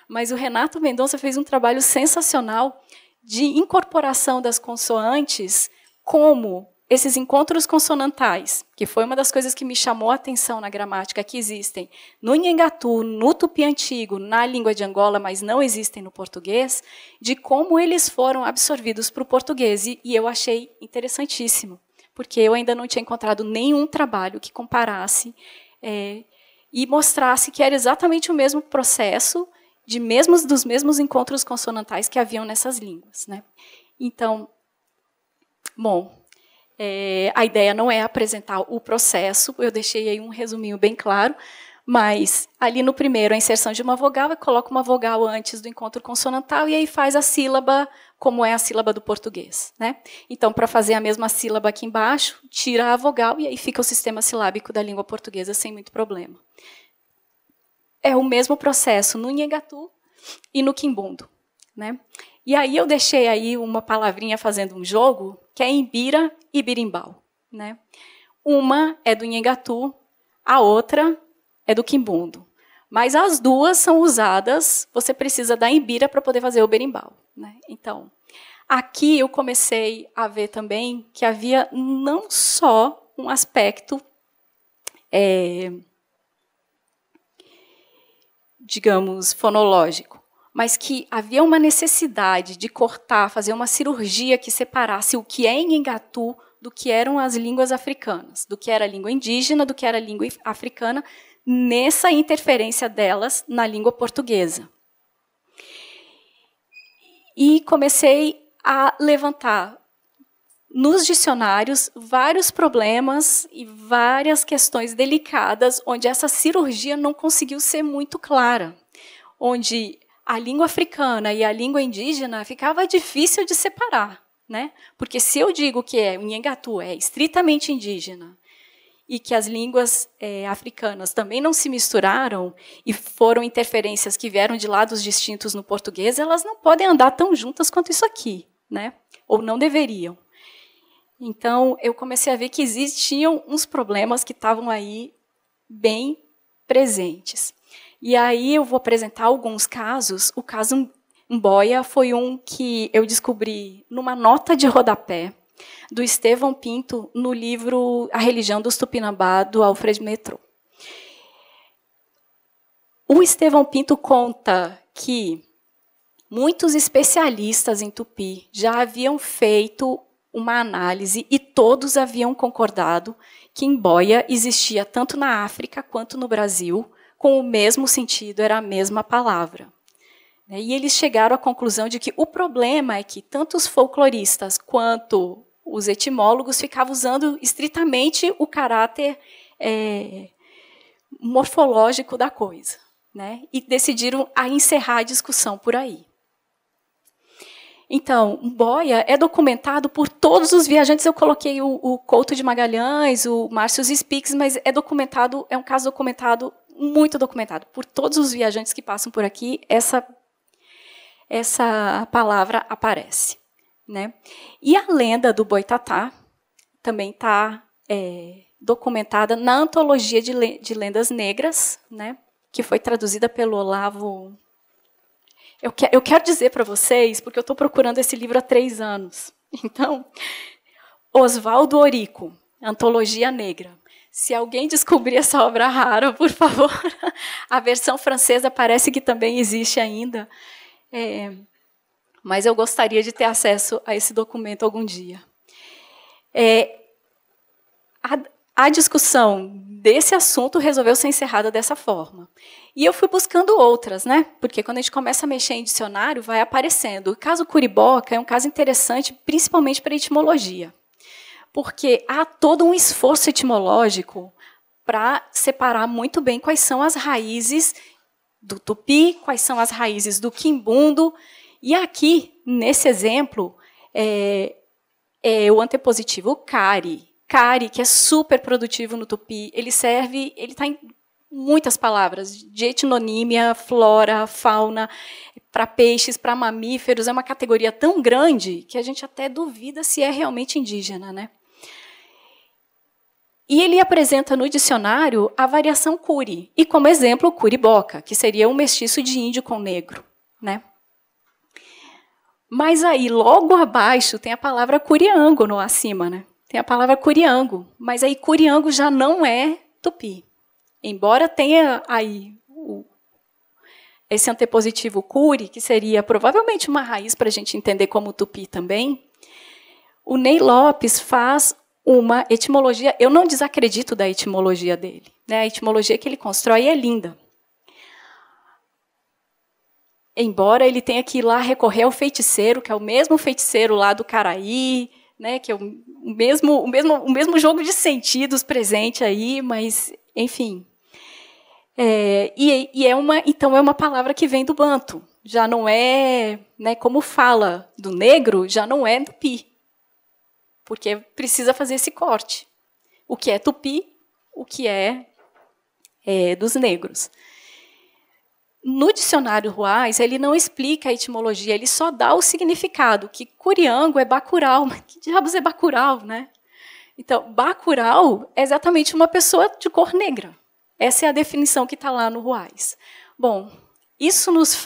Speaker 2: Mas o Renato Mendonça fez um trabalho sensacional de incorporação das consoantes como esses encontros consonantais, que foi uma das coisas que me chamou a atenção na gramática, que existem no Nhengatu, no Tupi Antigo, na língua de Angola, mas não existem no português, de como eles foram absorvidos para o português. E eu achei interessantíssimo, porque eu ainda não tinha encontrado nenhum trabalho que comparasse e mostrasse que era exatamente o mesmo processo dos mesmos encontros consonantais que haviam nessas línguas. Né? Então, bom, a ideia não é apresentar o processo, eu deixei aí um resuminho bem claro, mas ali no primeiro, a inserção de uma vogal, eu coloco uma vogal antes do encontro consonantal e aí faz a sílaba como é a sílaba do português. Né? Então, para fazer a mesma sílaba aqui embaixo, tira a vogal e aí fica o sistema silábico da língua portuguesa sem muito problema. É o mesmo processo no Nhengatu e no Quimbundo. Né? E aí eu deixei aí uma palavrinha fazendo um jogo, que é Imbira e Birimbau. Né? Uma é do Nhengatu, a outra é do Quimbundo. Mas as duas são usadas, você precisa da Imbira para poder fazer o berimbau. Né? Então, aqui eu comecei a ver também que havia não só um aspecto digamos, fonológico, mas que havia uma necessidade de cortar, fazer uma cirurgia que separasse o que é Nhengatu do que eram as línguas africanas, do que era a língua indígena, do que era a língua africana, nessa interferência delas na língua portuguesa. E comecei a levantar nos dicionários vários problemas e várias questões delicadas onde essa cirurgia não conseguiu ser muito clara, onde a língua africana e a língua indígena ficava difícil de separar, né? Porque se eu digo que o Nhengatu é estritamente indígena e que as línguas africanas também não se misturaram e foram interferências que vieram de lados distintos no português, elas não podem andar tão juntas quanto isso aqui, né? Ou não deveriam. Então, eu comecei a ver que existiam uns problemas que estavam aí bem presentes. E aí eu vou apresentar alguns casos. O caso Mboia foi um que eu descobri numa nota de rodapé do Estevão Pinto no livro A Religião dos Tupinambá, do Alfred Metrô. O Estevão Pinto conta que muitos especialistas em tupi já haviam feito uma análise e todos haviam concordado que Mboia existia tanto na África quanto no Brasil, com o mesmo sentido, era a mesma palavra. E eles chegaram à conclusão de que o problema é que tanto os folcloristas quanto os etimólogos ficavam usando estritamente o caráter morfológico da coisa, né? E decidiram encerrar a discussão por aí. Então, boia é documentado por todos os viajantes. Eu coloquei o Couto de Magalhães, o Márcio Spix, mas é um caso documentado, muito documentado, por todos os viajantes que passam por aqui. Essa palavra aparece, né? E a lenda do Boitatá também está documentada na Antologia de Lendas Negras, né? Que foi traduzida pelo Olavo. Eu quero dizer para vocês, porque eu estou procurando esse livro há 3 anos. Então, Oswaldo Orico, Antologia Negra. Se alguém descobrir essa obra rara, por favor. A versão francesa parece que também existe ainda. Mas eu gostaria de ter acesso a esse documento algum dia. A discussão desse assunto resolveu ser encerrada dessa forma. E eu fui buscando outras, né? Porque quando a gente começa a mexer em dicionário, vai aparecendo. O caso Curiboca é um caso interessante, principalmente para a etimologia. Porque há todo um esforço etimológico para separar muito bem quais são as raízes do tupi, quais são as raízes do quimbundo. E aqui, nesse exemplo, o antepositivo cari. Cari, que é super produtivo no tupi, ele está em muitas palavras, de etnonímia, flora, fauna, para peixes, para mamíferos, é uma categoria tão grande que a gente até duvida se é realmente indígena, né? E ele apresenta no dicionário a variação curi, e como exemplo, curiboca, que seria um mestiço de índio com negro, né? Mas aí, logo abaixo, tem a palavra curiango no acima, né? Tem a palavra curiango, mas aí curiango já não é tupi. Embora tenha aí esse antepositivo curi, que seria provavelmente uma raiz para a gente entender como tupi também, o Ney Lopes faz uma etimologia, eu não desacredito da etimologia dele, né? A etimologia que ele constrói é linda. Embora ele tenha que ir lá recorrer ao feiticeiro, que é o mesmo feiticeiro lá do Caraí, né, que é o mesmo jogo de sentidos presente aí, mas, enfim. Então, é uma palavra que vem do banto. Já não é, né, como fala do negro, já não é tupi. Porque precisa fazer esse corte. O que é tupi, o que é dos negros. No dicionário Ruais, ele não explica a etimologia, ele só dá o significado, que curiango é bacural. Mas que diabos é bacural, né? Então, bacural é exatamente uma pessoa de cor negra. Essa é a definição que está lá no Ruais. Bom, isso nos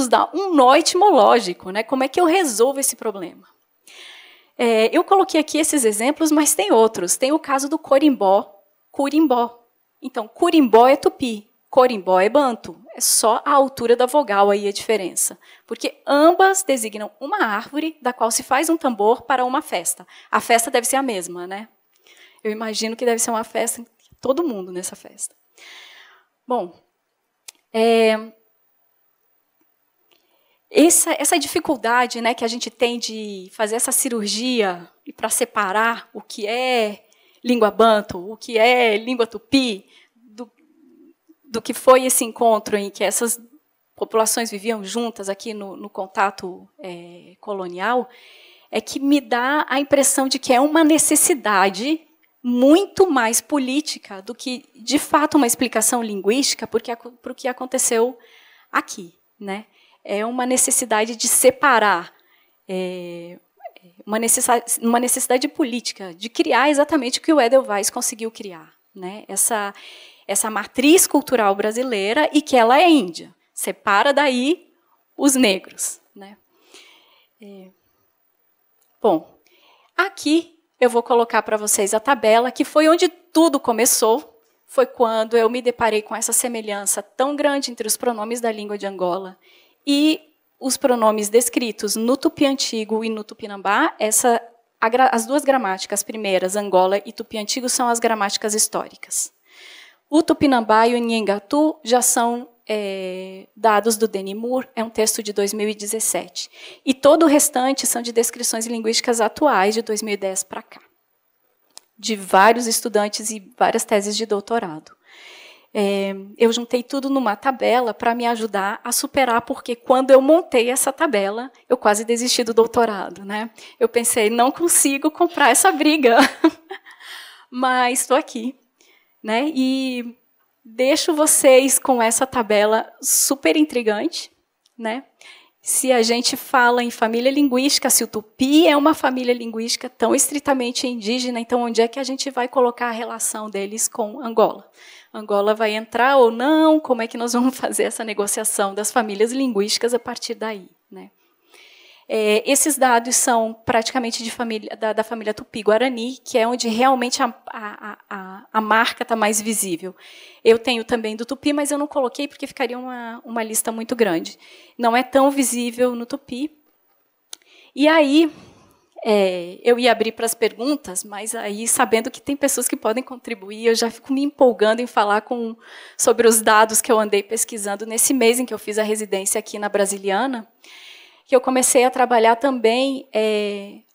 Speaker 2: dá um nó etimológico, né? Como é que eu resolvo esse problema? Eu coloquei aqui esses exemplos, mas tem outros. Tem o caso do corimbó, curimbó. Então, curimbó é tupi. Corimbó é banto, é só a altura da vogal aí a diferença. Porque ambas designam uma árvore da qual se faz um tambor para uma festa. A festa deve ser a mesma, né? Eu imagino que deve ser uma festa, todo mundo nessa festa. Bom, essa dificuldade, né, que a gente tem de fazer essa cirurgia para separar o que é língua banto, o que é língua tupi, do que foi esse encontro em que essas populações viviam juntas aqui no contato colonial, é que me dá a impressão de que é uma necessidade muito mais política do que, de fato, uma explicação linguística para o que aconteceu aqui, né? É uma necessidade de separar, uma necessidade política, de criar exatamente o que o Edelweiss conseguiu criar, né? Essa matriz cultural brasileira e que ela é índia. Separa daí os negros, né? Bom, aqui eu vou colocar para vocês a tabela, que foi onde tudo começou, foi quando eu me deparei com essa semelhança tão grande entre os pronomes da língua de Angola e os pronomes descritos no Tupi Antigo e no Tupinambá. As duas gramáticas primeiras, Angola e Tupi Antigo, são as gramáticas históricas. O Tupinambá e o Nhengatu já são dados do Denis Moore, é um texto de 2017. E todo o restante são de descrições linguísticas atuais, de 2010 para cá, de vários estudantes e várias teses de doutorado. Eu juntei tudo numa tabela para me ajudar a superar, porque quando eu montei essa tabela, eu quase desisti do doutorado, né? Eu pensei, não consigo comprar essa briga, mas estou aqui, né? E deixo vocês com essa tabela super intrigante, né? Se a gente fala em família linguística, se o Tupi é uma família linguística tão estritamente indígena, então onde é que a gente vai colocar a relação deles com Angola? Angola vai entrar ou não? Como é que nós vamos fazer essa negociação das famílias linguísticas a partir daí, né? Esses dados são praticamente da família Tupi-Guarani, que é onde realmente a marca está mais visível. Eu tenho também do Tupi, mas eu não coloquei porque ficaria uma lista muito grande. Não é tão visível no Tupi. E aí, eu ia abrir para as perguntas, mas aí, sabendo que tem pessoas que podem contribuir, eu já fico me empolgando em falar sobre os dados que eu andei pesquisando nesse mês em que eu fiz a residência aqui na Brasiliana, que eu comecei a trabalhar também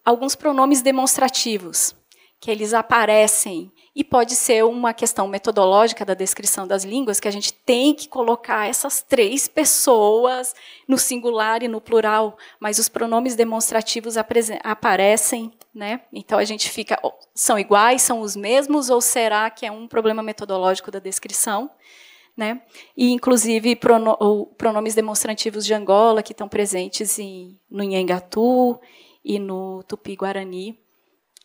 Speaker 2: alguns pronomes demonstrativos, que eles aparecem, e pode ser uma questão metodológica da descrição das línguas, que a gente tem que colocar essas 3 pessoas no singular e no plural, mas os pronomes demonstrativos aparecem, né? Então a gente fica, são iguais, são os mesmos, ou será que é um problema metodológico da descrição? Né? E, inclusive, pronomes demonstrativos de Angola, que estão presentes no Nhengatu e no Tupi-Guarani,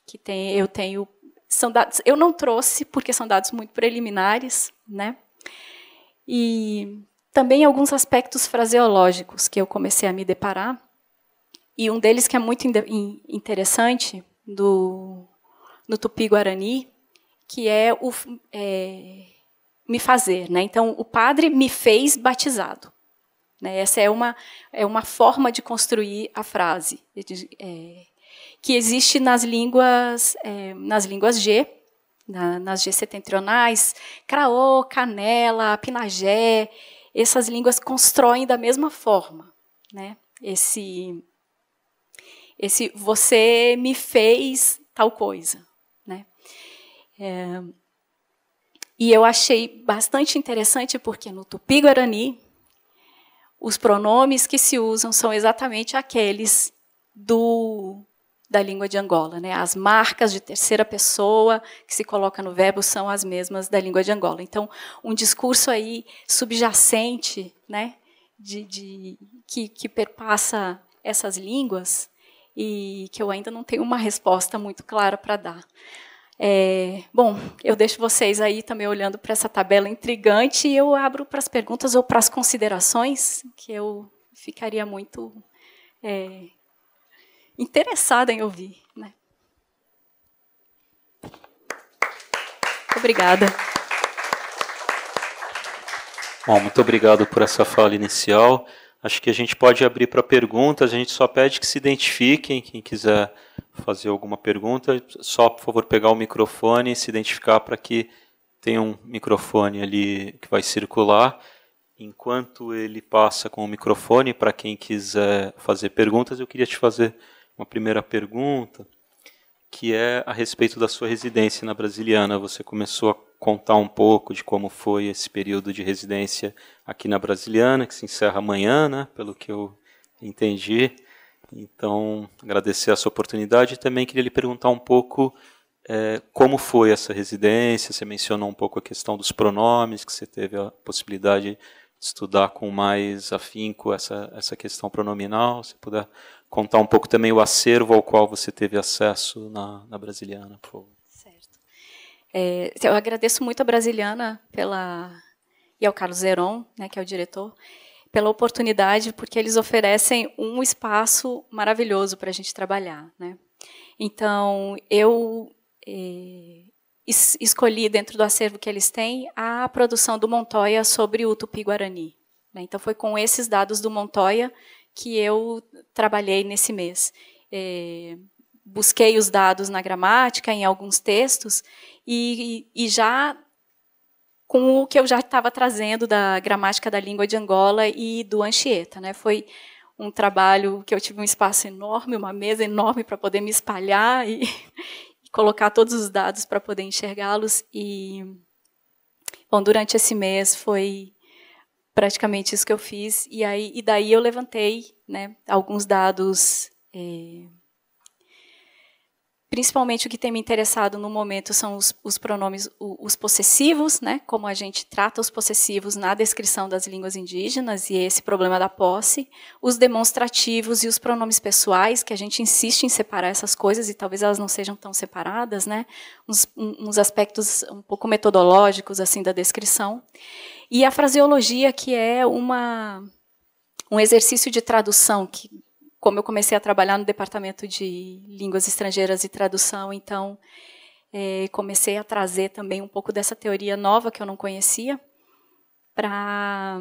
Speaker 2: que eu tenho. São dados, eu não trouxe, porque são dados muito preliminares, né? E também alguns aspectos fraseológicos que eu comecei a me deparar, e um deles que é muito interessante, no Tupi-Guarani, que é me fazer, né? Então, o padre me fez batizado, né? Essa é uma forma de construir a frase, que existe nas línguas G, nas G setentrionais, Craô, Canela, Pinagé, essas línguas constroem da mesma forma, né? Esse você me fez tal coisa, né? E eu achei bastante interessante porque no Tupi-Guarani os pronomes que se usam são exatamente aqueles da língua de Angola, né? As marcas de terceira pessoa que se coloca no verbo são as mesmas da língua de Angola. Então, um discurso aí subjacente, né? Que perpassa essas línguas e que eu ainda não tenho uma resposta muito clara para dar. Bom, eu deixo vocês aí também olhando para essa tabela intrigante e eu abro para as perguntas ou para as considerações, que eu ficaria muito interessada em ouvir, né? Obrigada.
Speaker 1: Bom, muito obrigado por essa fala inicial. Acho que a gente pode abrir para perguntas, a gente só pede que se identifiquem, quem quiser fazer alguma pergunta, só, por favor, pegar o microfone e se identificar para que tenha um microfone ali que vai circular. Enquanto ele passa com o microfone, para quem quiser fazer perguntas, eu queria te fazer uma primeira pergunta, que é a respeito da sua residência na Brasiliana. Você começou a contar um pouco de como foi esse período de residência aqui na Brasiliana, que se encerra amanhã, né, pelo que eu entendi. Então, agradecer essa oportunidade e também queria lhe perguntar um pouco como foi essa residência. Você mencionou um pouco a questão dos pronomes, que você teve a possibilidade de estudar com mais afinco essa questão pronominal. Se puder contar um pouco também o acervo ao qual você teve acesso na Brasiliana, por favor.
Speaker 2: Certo. Eu agradeço muito a Brasiliana e ao Carlos Zeron, né, que é o diretor, pela oportunidade, porque eles oferecem um espaço maravilhoso para a gente trabalhar, né? Então, eu escolhi, dentro do acervo que eles têm, a produção do Montoya sobre o Tupi-Guarani, né? Então, foi com esses dados do Montoya que eu trabalhei nesse mês. Busquei os dados na gramática, em alguns textos, e já com o que eu já estava trazendo da gramática da língua de Angola e do Anchieta, né? Foi um trabalho que eu tive um espaço enorme, uma mesa enorme para poder me espalhar e colocar todos os dados para poder enxergá-los. E, bom, durante esse mês foi praticamente isso que eu fiz. E daí eu levantei, né, alguns dados. Principalmente o que tem me interessado no momento são os pronomes, os possessivos, né, como a gente trata os possessivos na descrição das línguas indígenas, e esse problema da posse, os demonstrativos e os pronomes pessoais, que a gente insiste em separar essas coisas, e talvez elas não sejam tão separadas, né, uns aspectos um pouco metodológicos assim da descrição, e a fraseologia, que é um exercício de tradução que, como eu comecei a trabalhar no departamento de línguas estrangeiras e tradução, então comecei a trazer também um pouco dessa teoria nova que eu não conhecia para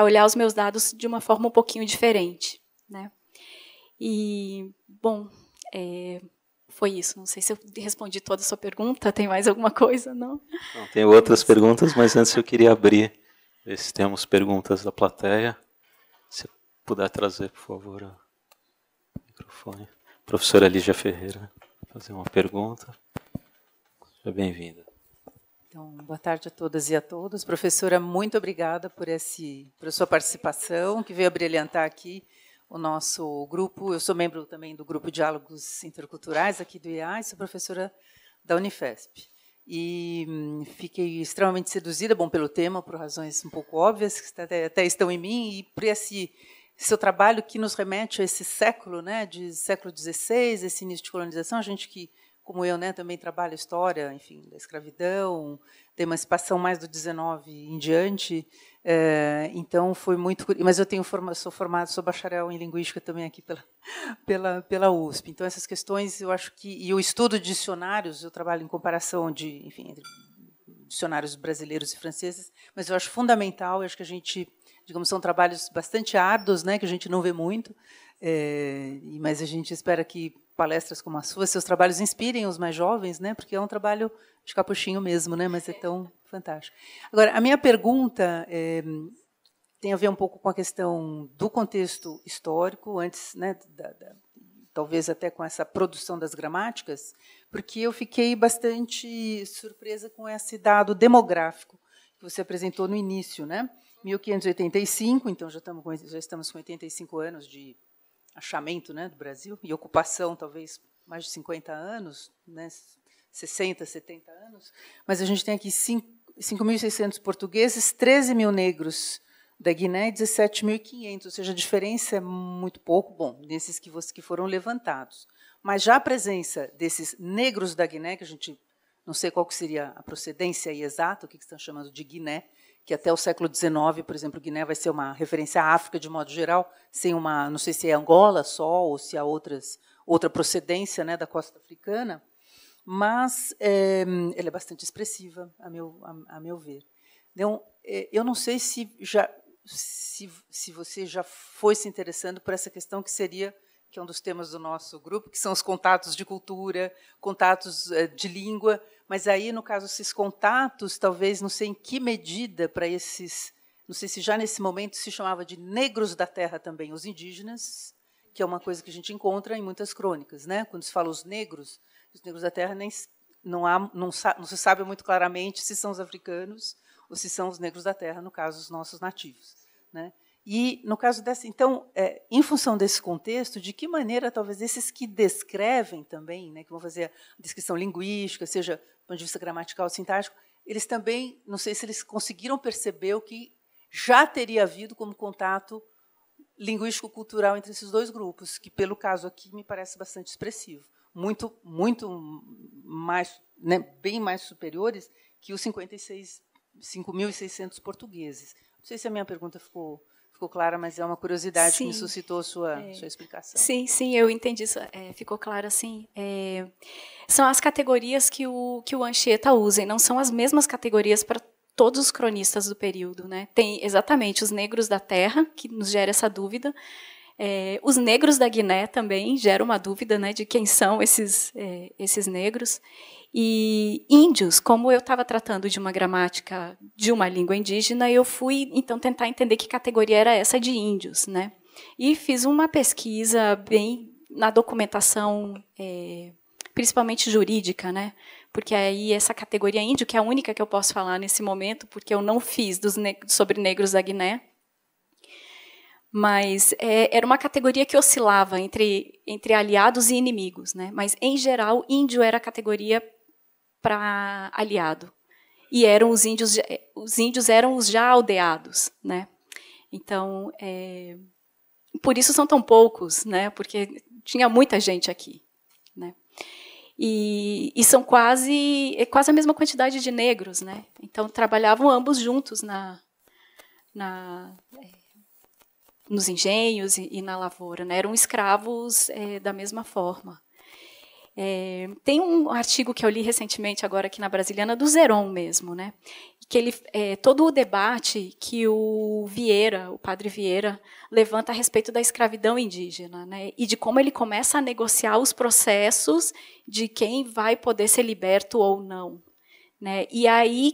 Speaker 2: olhar os meus dados de uma forma um pouquinho diferente, né? E, bom, foi isso. Não sei se eu respondi toda a sua pergunta. Tem mais alguma coisa? Não?
Speaker 1: Não, tem outras perguntas, mas antes eu queria abrir, ver se temos perguntas da plateia. Se puder trazer, por favor, o microfone. Professora Lígia Ferreira, fazer uma pergunta. Seja bem-vinda.
Speaker 3: Então, boa tarde a todas e a todos. Professora, muito obrigada por a sua participação, que veio a brilhantar aqui o nosso grupo. Eu sou membro também do Grupo Diálogos Interculturais aqui do IAI, sou professora da Unifesp. E fiquei extremamente seduzida, bom, pelo tema, por razões um pouco óbvias, que até estão em mim, e por esse seu trabalho que nos remete a esse século, né, de século XVI, esse início de colonização, a gente que, como eu, né, também trabalha história, enfim, da escravidão, da emancipação mais do XIX em diante, então foi muito. Mas eu sou bacharel em linguística também aqui pela USP. Então essas questões, eu acho que, e o estudo de dicionários, eu trabalho em comparação de, enfim, entre dicionários brasileiros e franceses, mas eu acho fundamental, eu acho que a gente, digamos, são trabalhos bastante árduos, né, que a gente não vê muito, mas a gente espera que palestras como a sua, seus trabalhos inspirem os mais jovens, né, porque é um trabalho de capuchinho mesmo, né, mas é tão fantástico. Agora, a minha pergunta tem a ver um pouco com a questão do contexto histórico, antes, né, talvez até com essa produção das gramáticas, porque eu fiquei bastante surpresa com esse dado demográfico que você apresentou no início, né? 1585, então já estamos com 85 anos de achamento, né, do Brasil, e ocupação talvez mais de 50 anos, né, 60, 70 anos, mas a gente tem aqui 5.600 portugueses, 13 mil negros da Guiné e 17.500, ou seja, a diferença é muito pouco, bom, desses que foram levantados. Mas já a presença desses negros da Guiné, que a gente não sei qual que seria a procedência exata, o que estão chamando de Guiné, que até o século XIX, por exemplo, Guiné vai ser uma referência à África de modo geral, sem uma, não sei se é Angola só ou se há outra procedência, né, da costa africana, mas ela é bastante expressiva, a meu ver. Então, eu não sei se você já foi se interessando por essa questão que é um dos temas do nosso grupo, que são os contatos de cultura, contatos de língua, mas aí, no caso, esses contatos, talvez, não sei em que medida para esses, não sei se já nesse momento se chamava de negros da terra também, os indígenas, que é uma coisa que a gente encontra em muitas crônicas, né? Quando se fala os negros da terra não se sabe muito claramente se são os africanos ou se são os negros da terra, no caso, os nossos nativos, né? E, no caso dessa, então, em função desse contexto, de que maneira, talvez, esses que descrevem também, né, que vão fazer a descrição linguística, seja do ponto de vista gramatical, sintático, eles também, não sei se eles conseguiram perceber o que já teria havido como contato linguístico-cultural entre esses dois grupos, que, pelo caso aqui, me parece bastante expressivo. Muito mais, né, bem mais superiores que os 5.600 portugueses. Não sei se a minha pergunta ficou clara, mas é uma curiosidade que me suscitou sua explicação.
Speaker 2: Sim, eu entendi isso. Ficou claro, assim. São as categorias que o Anchieta usa, e não são as mesmas categorias para todos os cronistas do período, né? Tem exatamente os negros da terra, que nos gera essa dúvida, Os negros da Guiné também geram uma dúvida, né, de quem são esses negros. E índios, como eu estava tratando de uma gramática de uma língua indígena, eu fui, então, tentar entender que categoria era essa de índios, né? E fiz uma pesquisa bem na documentação, principalmente jurídica, né? Porque aí essa categoria índio, que é a única que eu posso falar nesse momento, porque eu não fiz sobre negros da Guiné, mas era uma categoria que oscilava entre aliados e inimigos, né? Mas, em geral, índio era a categoria para aliado. E eram os índios eram os já aldeados, né? Então, por isso são tão poucos, né? Porque tinha muita gente aqui, né? E são quase a mesma quantidade de negros, né? Então trabalhavam ambos juntos nos engenhos e na lavoura, né? Eram escravos da mesma forma. Tem um artigo que eu li recentemente, agora aqui na Brasiliana, do Zeron mesmo, né? Que ele, todo o debate que o padre Vieira, levanta a respeito da escravidão indígena, né? E de como ele começa a negociar os processos de quem vai poder ser liberto ou não, né? E aí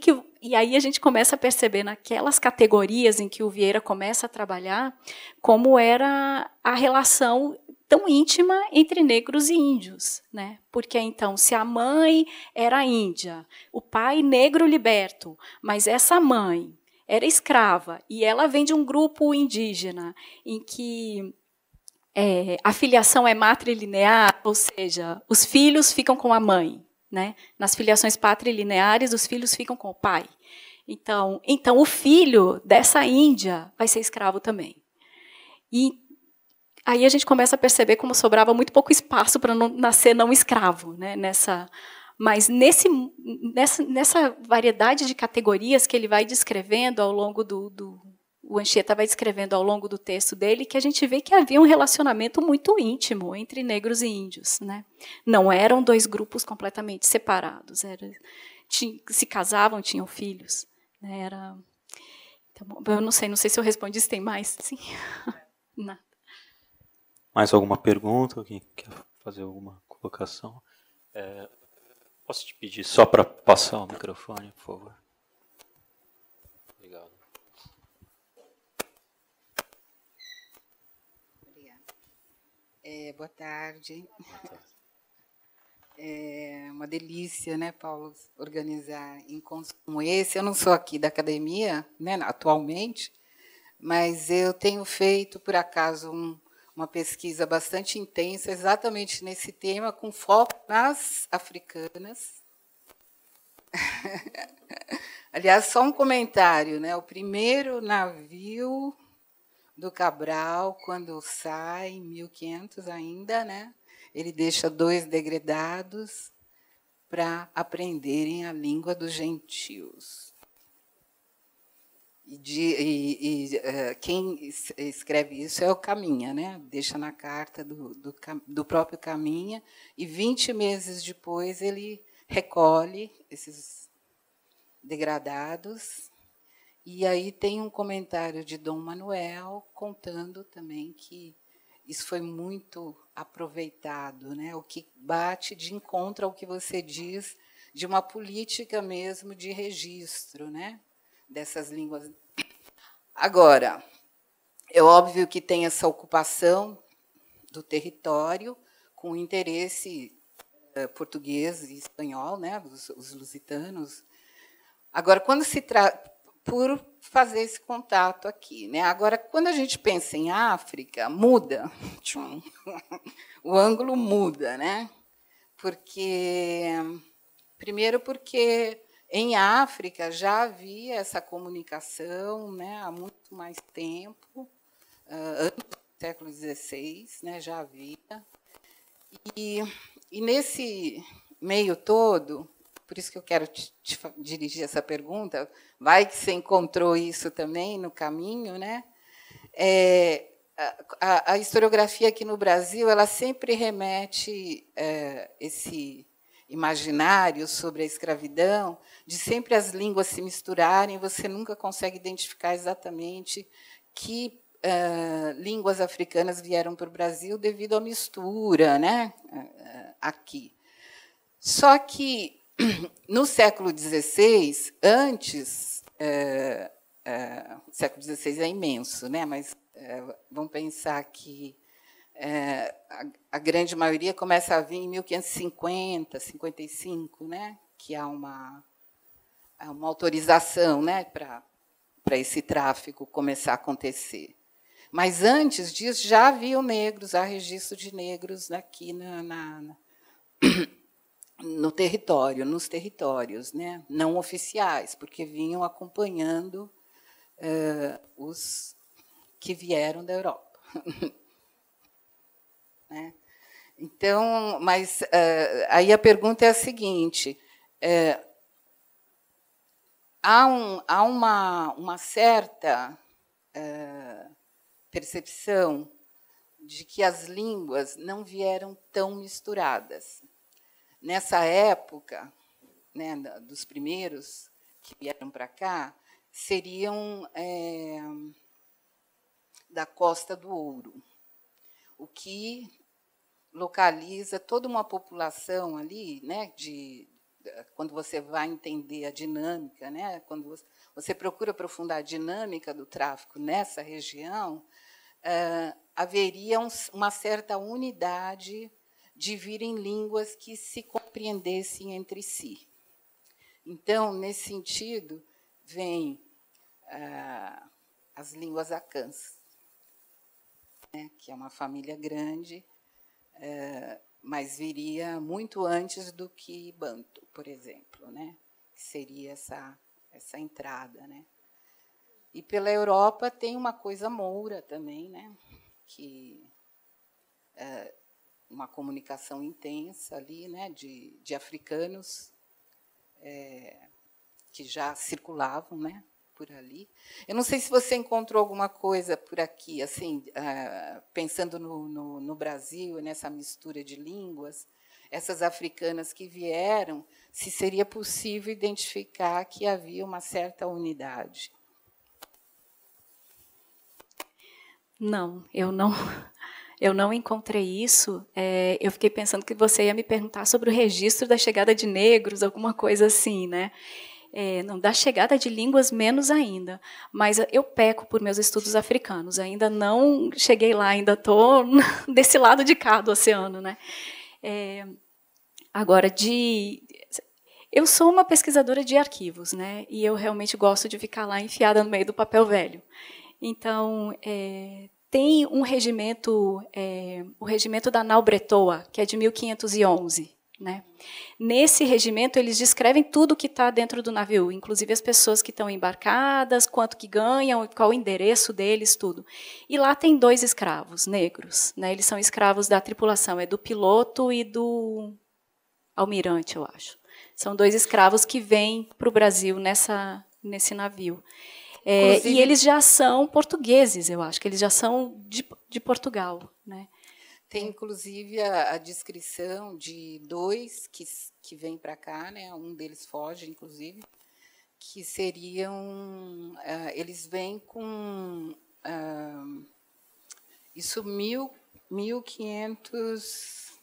Speaker 2: a gente começa a perceber, naquelas categorias em que o Vieira começa a trabalhar, como era a relação tão íntima entre negros e índios, né? Porque, então, se a mãe era índia, o pai negro liberto, mas essa mãe era escrava e ela vem de um grupo indígena em que a filiação é matrilinear, ou seja, os filhos ficam com a mãe, né? Nas filiações patrilineares, os filhos ficam com o pai. Então o filho dessa índia vai ser escravo também. E aí a gente começa a perceber como sobrava muito pouco espaço para nascer não escravo, né? Mas nessa variedade de categorias que ele vai descrevendo ao longo o Anchieta vai descrevendo ao longo do texto dele, que a gente vê que havia um relacionamento muito íntimo entre negros e índios, né? Não eram dois grupos completamente separados. Se casavam, tinham filhos, né? Então, eu não sei se eu respondi, se tem mais. Sim. Não.
Speaker 1: Mais alguma pergunta? Alguém quer fazer alguma colocação? Posso te pedir só para passar o microfone, por favor? Obrigado.
Speaker 4: Obrigada. Boa tarde. É uma delícia, né, Paulo, organizar encontros como esse. Eu não sou aqui da academia, né, atualmente, mas eu tenho feito, por acaso, uma pesquisa bastante intensa exatamente nesse tema, com foco nas africanas. Aliás, só um comentário, né? O primeiro navio do Cabral, quando sai, em 1500 ainda, né? Ele deixa 2 degredados para aprenderem a língua dos gentios. Quem escreve isso é o Caminha, né? Deixa na carta do próprio Caminha, e 20 meses depois ele recolhe esses degradados. E aí tem um comentário de Dom Manuel contando também que isso foi muito aproveitado, né? O que bate de encontro ao que você diz de uma política mesmo de registro, né? Dessas línguas. Agora, é óbvio que tem essa ocupação do território com interesse português e espanhol, né, os lusitanos. Agora, quando se trata por fazer esse contato aqui, né? Agora, quando a gente pensa em África, muda, o ângulo muda, né? Primeiro porque em África já havia essa comunicação, né, há muito mais tempo, antes do século XVI, né, já havia. E nesse meio todo, por isso que eu quero te dirigir essa pergunta, vai que você encontrou isso também no caminho, né? A historiografia aqui no Brasil, ela sempre remete esse imaginário sobre a escravidão, de sempre as línguas se misturarem, você nunca consegue identificar exatamente que línguas africanas vieram para o Brasil devido à mistura, né, aqui. Só que, no século XVI, antes... o século XVI é imenso, né, mas vamos pensar que a grande maioria começa a vir em 1550, 55, né, que há uma autorização, né, para esse tráfico começar a acontecer. Mas, antes disso, já haviam negros, há registro de negros aqui no território, nos territórios, né, não oficiais, porque vinham acompanhando os que vieram da Europa. Né? Então, mas aí a pergunta é a seguinte: há uma certa percepção de que as línguas não vieram tão misturadas. Nessa época, né, dos primeiros que vieram para cá, seriam da Costa do Ouro, o que localiza toda uma população ali, né, quando você vai entender a dinâmica, né, quando você procura aprofundar a dinâmica do tráfico nessa região, haveria uma certa unidade de virem línguas que se compreendessem entre si. Então, nesse sentido, vem as línguas acãs, né, que é uma família grande, mas viria muito antes do que Banto, por exemplo, né, que seria essa entrada, né. E pela Europa tem uma coisa moura também, né, que uma comunicação intensa ali, né, de africanos que já circulavam, né, por ali. Eu não sei se você encontrou alguma coisa por aqui, assim, pensando no Brasil, nessa mistura de línguas, essas africanas que vieram, se seria possível identificar que havia uma certa unidade.
Speaker 2: Não, eu não encontrei isso. Eu fiquei pensando que você ia me perguntar sobre o registro da chegada de negros, alguma coisa assim, né? Não, da chegada de línguas, menos ainda. Mas eu peco por meus estudos africanos. Ainda não cheguei lá, ainda estou desse lado de cá do oceano, né? Agora, eu sou uma pesquisadora de arquivos, né? E eu realmente gosto de ficar lá enfiada no meio do papel velho. Então, tem um regimento, o regimento da Nau-Bretoa, que é de 1511. Né? Nesse regimento, eles descrevem tudo o que está dentro do navio, inclusive as pessoas que estão embarcadas, quanto que ganham, qual o endereço deles, tudo. E lá tem 2 escravos negros. Né? Eles são escravos da tripulação, é do piloto e do almirante, eu acho. São 2 escravos que vêm para o Brasil nesse navio. E eles já são portugueses, eu acho, que eles já são de Portugal. Né?
Speaker 4: Tem, inclusive, a descrição de 2 que vêm para cá, né? Um deles foge, inclusive, que seriam... eles vêm com... isso, 1500...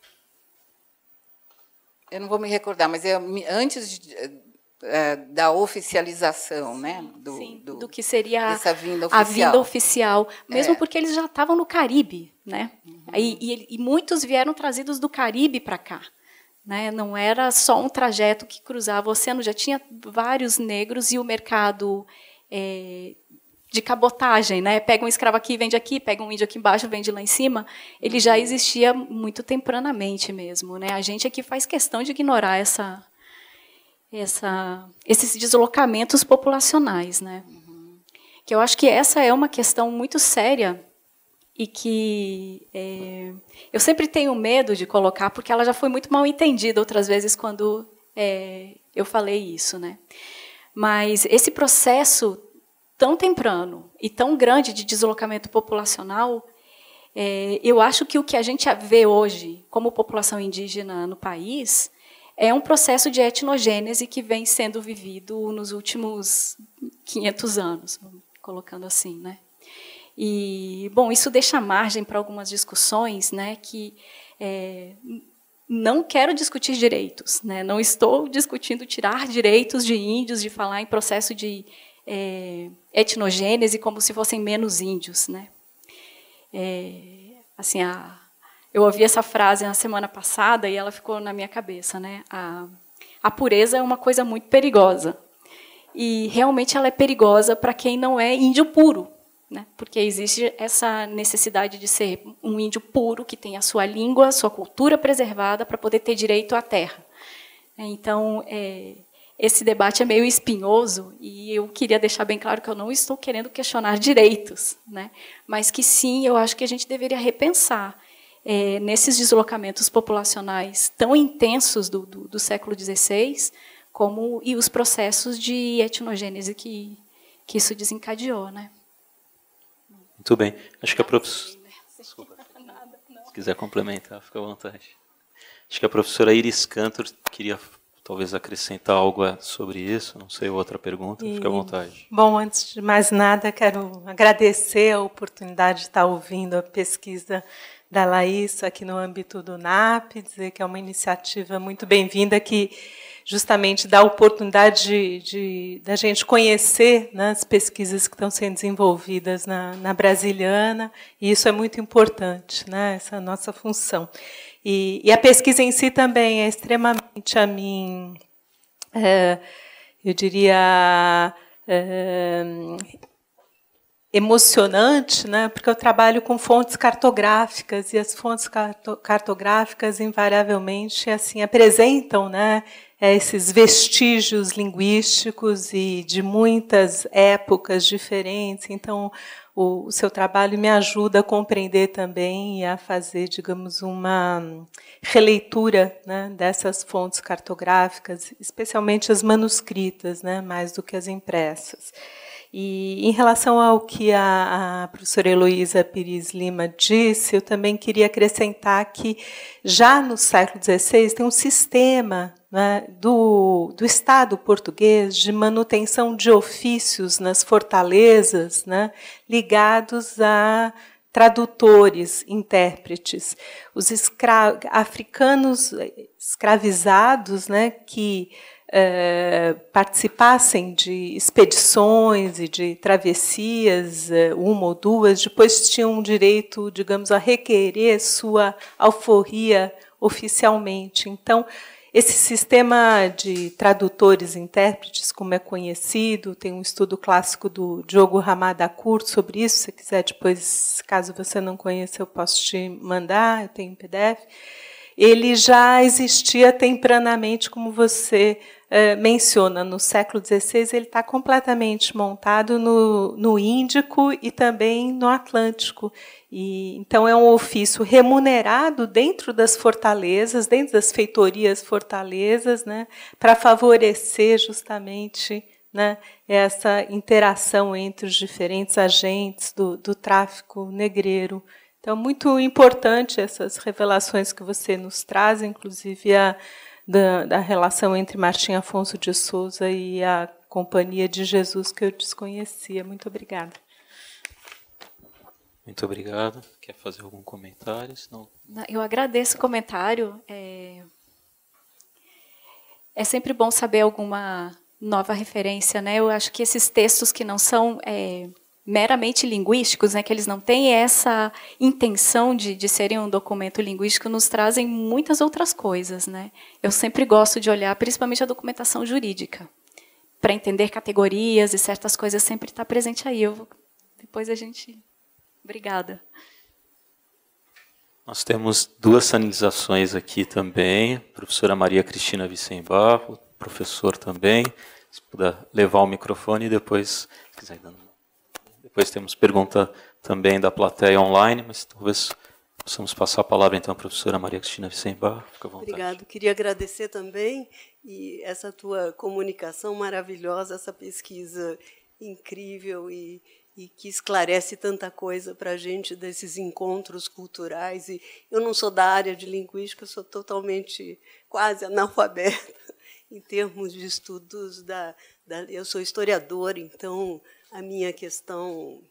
Speaker 4: Eu não vou me recordar, mas antes da oficialização, né,
Speaker 2: do que seria
Speaker 4: dessa vinda
Speaker 2: a vinda oficial, mesmo porque eles já estavam no Caribe, né?
Speaker 4: Uhum.
Speaker 2: E muitos vieram trazidos do Caribe para cá, né? Não era só um trajeto que cruzava o oceano, já tinha vários negros e o mercado de cabotagem, né? Pega um escravo aqui, vende aqui, pega um índio aqui embaixo, vende lá em cima. Ele já existia muito tempranamente mesmo, né? A gente aqui faz questão de ignorar esses deslocamentos populacionais, né?
Speaker 4: Uhum.
Speaker 2: Que eu acho que essa é uma questão muito séria e que eu sempre tenho medo de colocar, porque ela já foi muito mal entendida outras vezes quando eu falei isso, né? Mas esse processo tão temprano e tão grande de deslocamento populacional, eu acho que o que a gente vê hoje como população indígena no país é um processo de etnogênese que vem sendo vivido nos últimos 500 anos, colocando assim, né? E, bom, isso deixa margem para algumas discussões, né, que não quero discutir direitos, né, não estou discutindo tirar direitos de índios, de falar em processo de etnogênese como se fossem menos índios, né. Assim, eu ouvi essa frase na semana passada e ela ficou na minha cabeça, né, a pureza é uma coisa muito perigosa. E realmente ela é perigosa para quem não é índio puro, né? Porque existe essa necessidade de ser um índio puro, que tem a sua língua, a sua cultura preservada, para poder ter direito à terra. Então, esse debate é meio espinhoso, e eu queria deixar bem claro que eu não estou querendo questionar direitos, né? Mas que, sim, eu acho que a gente deveria repensar nesses deslocamentos populacionais tão intensos do século XVI, e os processos de etnogênese que isso desencadeou, né?
Speaker 1: Muito bem. Acho que a professora... Desculpa. Se quiser complementar, fica à vontade. Acho que a professora Iris Cantor queria talvez acrescentar algo sobre isso, não sei, outra pergunta, fica à vontade.
Speaker 5: Bom, antes de mais nada, quero agradecer a oportunidade de estar ouvindo a pesquisa da Laís aqui no âmbito do NAP, dizer que é uma iniciativa muito bem-vinda, que justamente dá a oportunidade da gente conhecer, né, as pesquisas que estão sendo desenvolvidas na Brasiliana, e isso é muito importante, né, essa é a nossa função. E a pesquisa em si também é extremamente, a mim, eu diria, emocionante, né, porque eu trabalho com fontes cartográficas, e as fontes cartográficas, invariavelmente, assim, apresentam, né, esses vestígios linguísticos e de muitas épocas diferentes. Então, o seu trabalho me ajuda a compreender também e a fazer, digamos, uma releitura, né, dessas fontes cartográficas, especialmente as manuscritas, né, mais do que as impressas. E, em relação ao que a professora Heloísa Pires Lima disse, eu também queria acrescentar que, já no século XVI, tem um sistema, né, do Estado português de manutenção de ofícios nas fortalezas, né, ligados a tradutores, intérpretes. Os africanos escravizados, né, que participassem de expedições e de travessias, uma ou duas, depois tinham direito, digamos, a requerer sua alforria oficialmente. Então, esse sistema de tradutores e intérpretes, como é conhecido, tem um estudo clássico do Diogo Ramada Curto sobre isso, se você quiser depois, caso você não conheça, eu posso te mandar, eu tenho um PDF. Ele já existia tempranamente, como você menciona, no século XVI, ele está completamente montado no Índico e também no Atlântico. E, então, é um ofício remunerado dentro das fortalezas, dentro das feitorias fortalezas, né, para favorecer justamente, né, essa interação entre os diferentes agentes do tráfico negreiro. Então, muito importante essas revelações que você nos traz, inclusive da relação entre Martim Afonso de Souza e a Companhia de Jesus, que eu desconhecia. Muito obrigada.
Speaker 1: Muito obrigado. Quer fazer algum comentário? Senão...
Speaker 2: Eu agradeço o comentário. É sempre bom saber alguma nova referência, né? Eu acho que esses textos que não são meramente linguísticos, né, que eles não têm essa intenção de serem um documento linguístico, nos trazem muitas outras coisas, né? Eu sempre gosto de olhar, principalmente a documentação jurídica, para entender categorias e certas coisas, sempre está presente aí. Depois a gente... Obrigada.
Speaker 1: Nós temos duas sinalizações aqui também, a professora Maria Cristina Vicembarro, professor também, se puder levar o microfone e depois, se quiser dando... Depois temos pergunta também da plateia online, mas talvez possamos passar a palavra, então, à professora Maria Cristina Vicembarro. Fica à vontade.
Speaker 6: Obrigado. Queria agradecer também e essa tua comunicação maravilhosa, essa pesquisa incrível e que esclarece tanta coisa para a gente desses encontros culturais. E eu não sou da área de linguística, eu sou totalmente quase analfabeta em termos de estudos eu sou historiadora, então a minha questão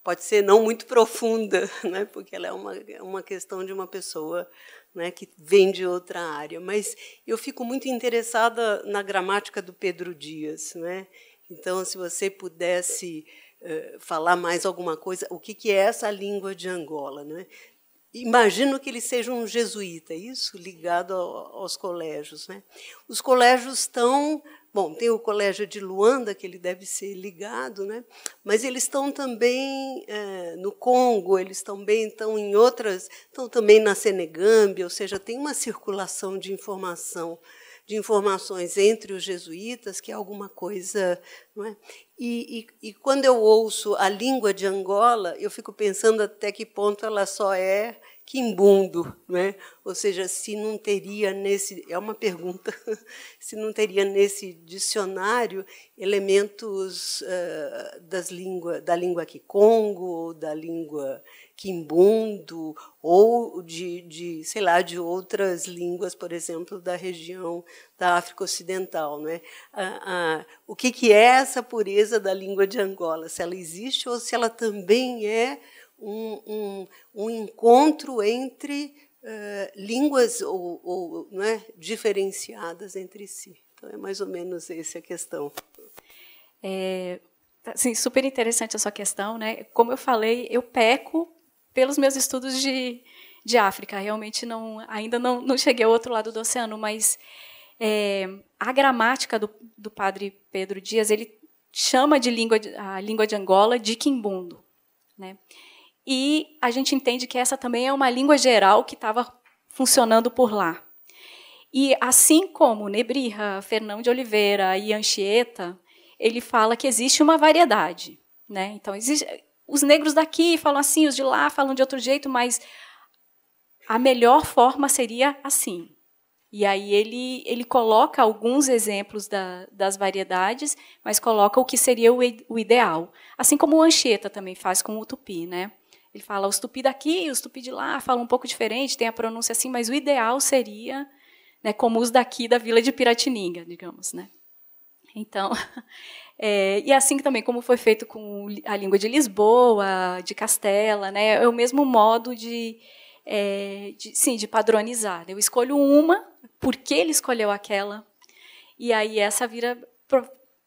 Speaker 6: pode ser não muito profunda, né, porque ela é uma questão de uma pessoa, né, que vem de outra área. Mas eu fico muito interessada na gramática do Pedro Dias, né? Então, se você pudesse falar mais alguma coisa, o que é essa língua de Angola, né? Imagino que ele seja um jesuíta, isso ligado aos colégios, né? Os colégios estão, bom, tem o colégio de Luanda que ele deve ser ligado, né? Mas eles estão também no Congo, eles também estão em outras, estão também na Senegâmbia, ou seja, tem uma circulação de informações entre os jesuítas, que é alguma coisa, não é? E quando eu ouço a língua de Angola, eu fico pensando até que ponto ela só é quimbundo, né? Ou seja, se não teria nesse, é uma pergunta, se não teria nesse dicionário elementos da língua Kikongo, da língua quimbundo, ou sei lá, de outras línguas, por exemplo, da região da África Ocidental, né? O que é essa pureza da língua de Angola? Se ela existe ou se ela também é um encontro entre línguas não é, diferenciadas entre si. Então, é mais ou menos essa a questão.
Speaker 2: Assim, super interessante a sua questão, né? Como eu falei, eu peco pelos meus estudos de África. Realmente ainda não cheguei ao outro lado do oceano, mas a gramática do padre Pedro Dias, ele chama a língua de Angola de quimbundo, né? E a gente entende que essa também é uma língua geral que estava funcionando por lá. E assim como Nebrija, Fernão de Oliveira e Anchieta, ele fala que existe uma variedade, né? Então, os negros daqui falam assim, os de lá falam de outro jeito, mas a melhor forma seria assim. E aí ele coloca alguns exemplos das variedades, mas coloca o que seria o ideal. Assim como o Anchieta também faz com o tupi, né? Ele fala, os tupi daqui, os tupi de lá falam um pouco diferente, tem a pronúncia assim, mas o ideal seria, né, como os daqui da vila de Piratininga, digamos, né? Então, e assim também como foi feito com a língua de Lisboa, de Castela, né? É o mesmo modo de padronizar. Eu escolho uma, porque ele escolheu aquela, e aí essa vira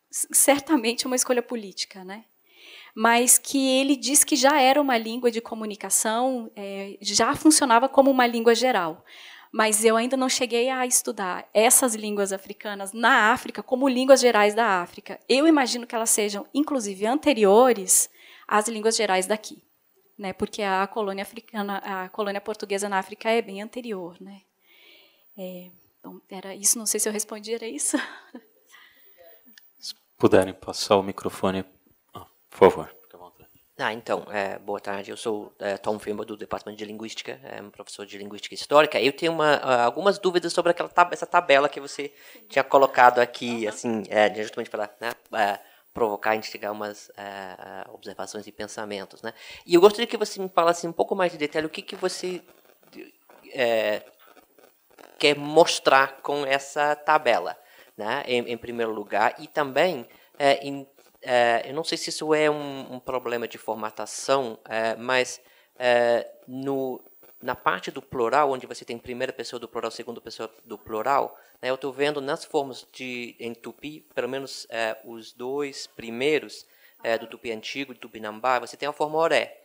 Speaker 2: certamente uma escolha política, né? Mas que ele diz que já era uma língua de comunicação, já funcionava como uma língua geral. Mas eu ainda não cheguei a estudar essas línguas africanas na África como línguas gerais da África. Eu imagino que elas sejam, inclusive, anteriores às línguas gerais daqui, né? Porque a colônia africana, a colônia portuguesa na África é bem anterior, né? Então, era isso. Não sei se eu respondi, era isso?
Speaker 1: Se puderem passar o microfone, por favor. Fique à vontade.
Speaker 7: Então, boa tarde. Eu sou Tom Firma, do Departamento de Linguística, professor de Linguística Histórica. Eu tenho algumas dúvidas sobre essa tabela que você tinha colocado aqui, assim, justamente para provocar, instigar umas observações e pensamentos, né? E eu gostaria que você me falasse um pouco mais de detalhe o que você quer mostrar com essa tabela, né? Em primeiro lugar, e também eu não sei se isso é um problema de formatação, mas na parte do plural, onde você tem primeira pessoa do plural, segunda pessoa do plural, né, eu estou vendo nas formas em tupi, pelo menos os dois primeiros, do tupi antigo, do tupinambá, você tem a forma oré.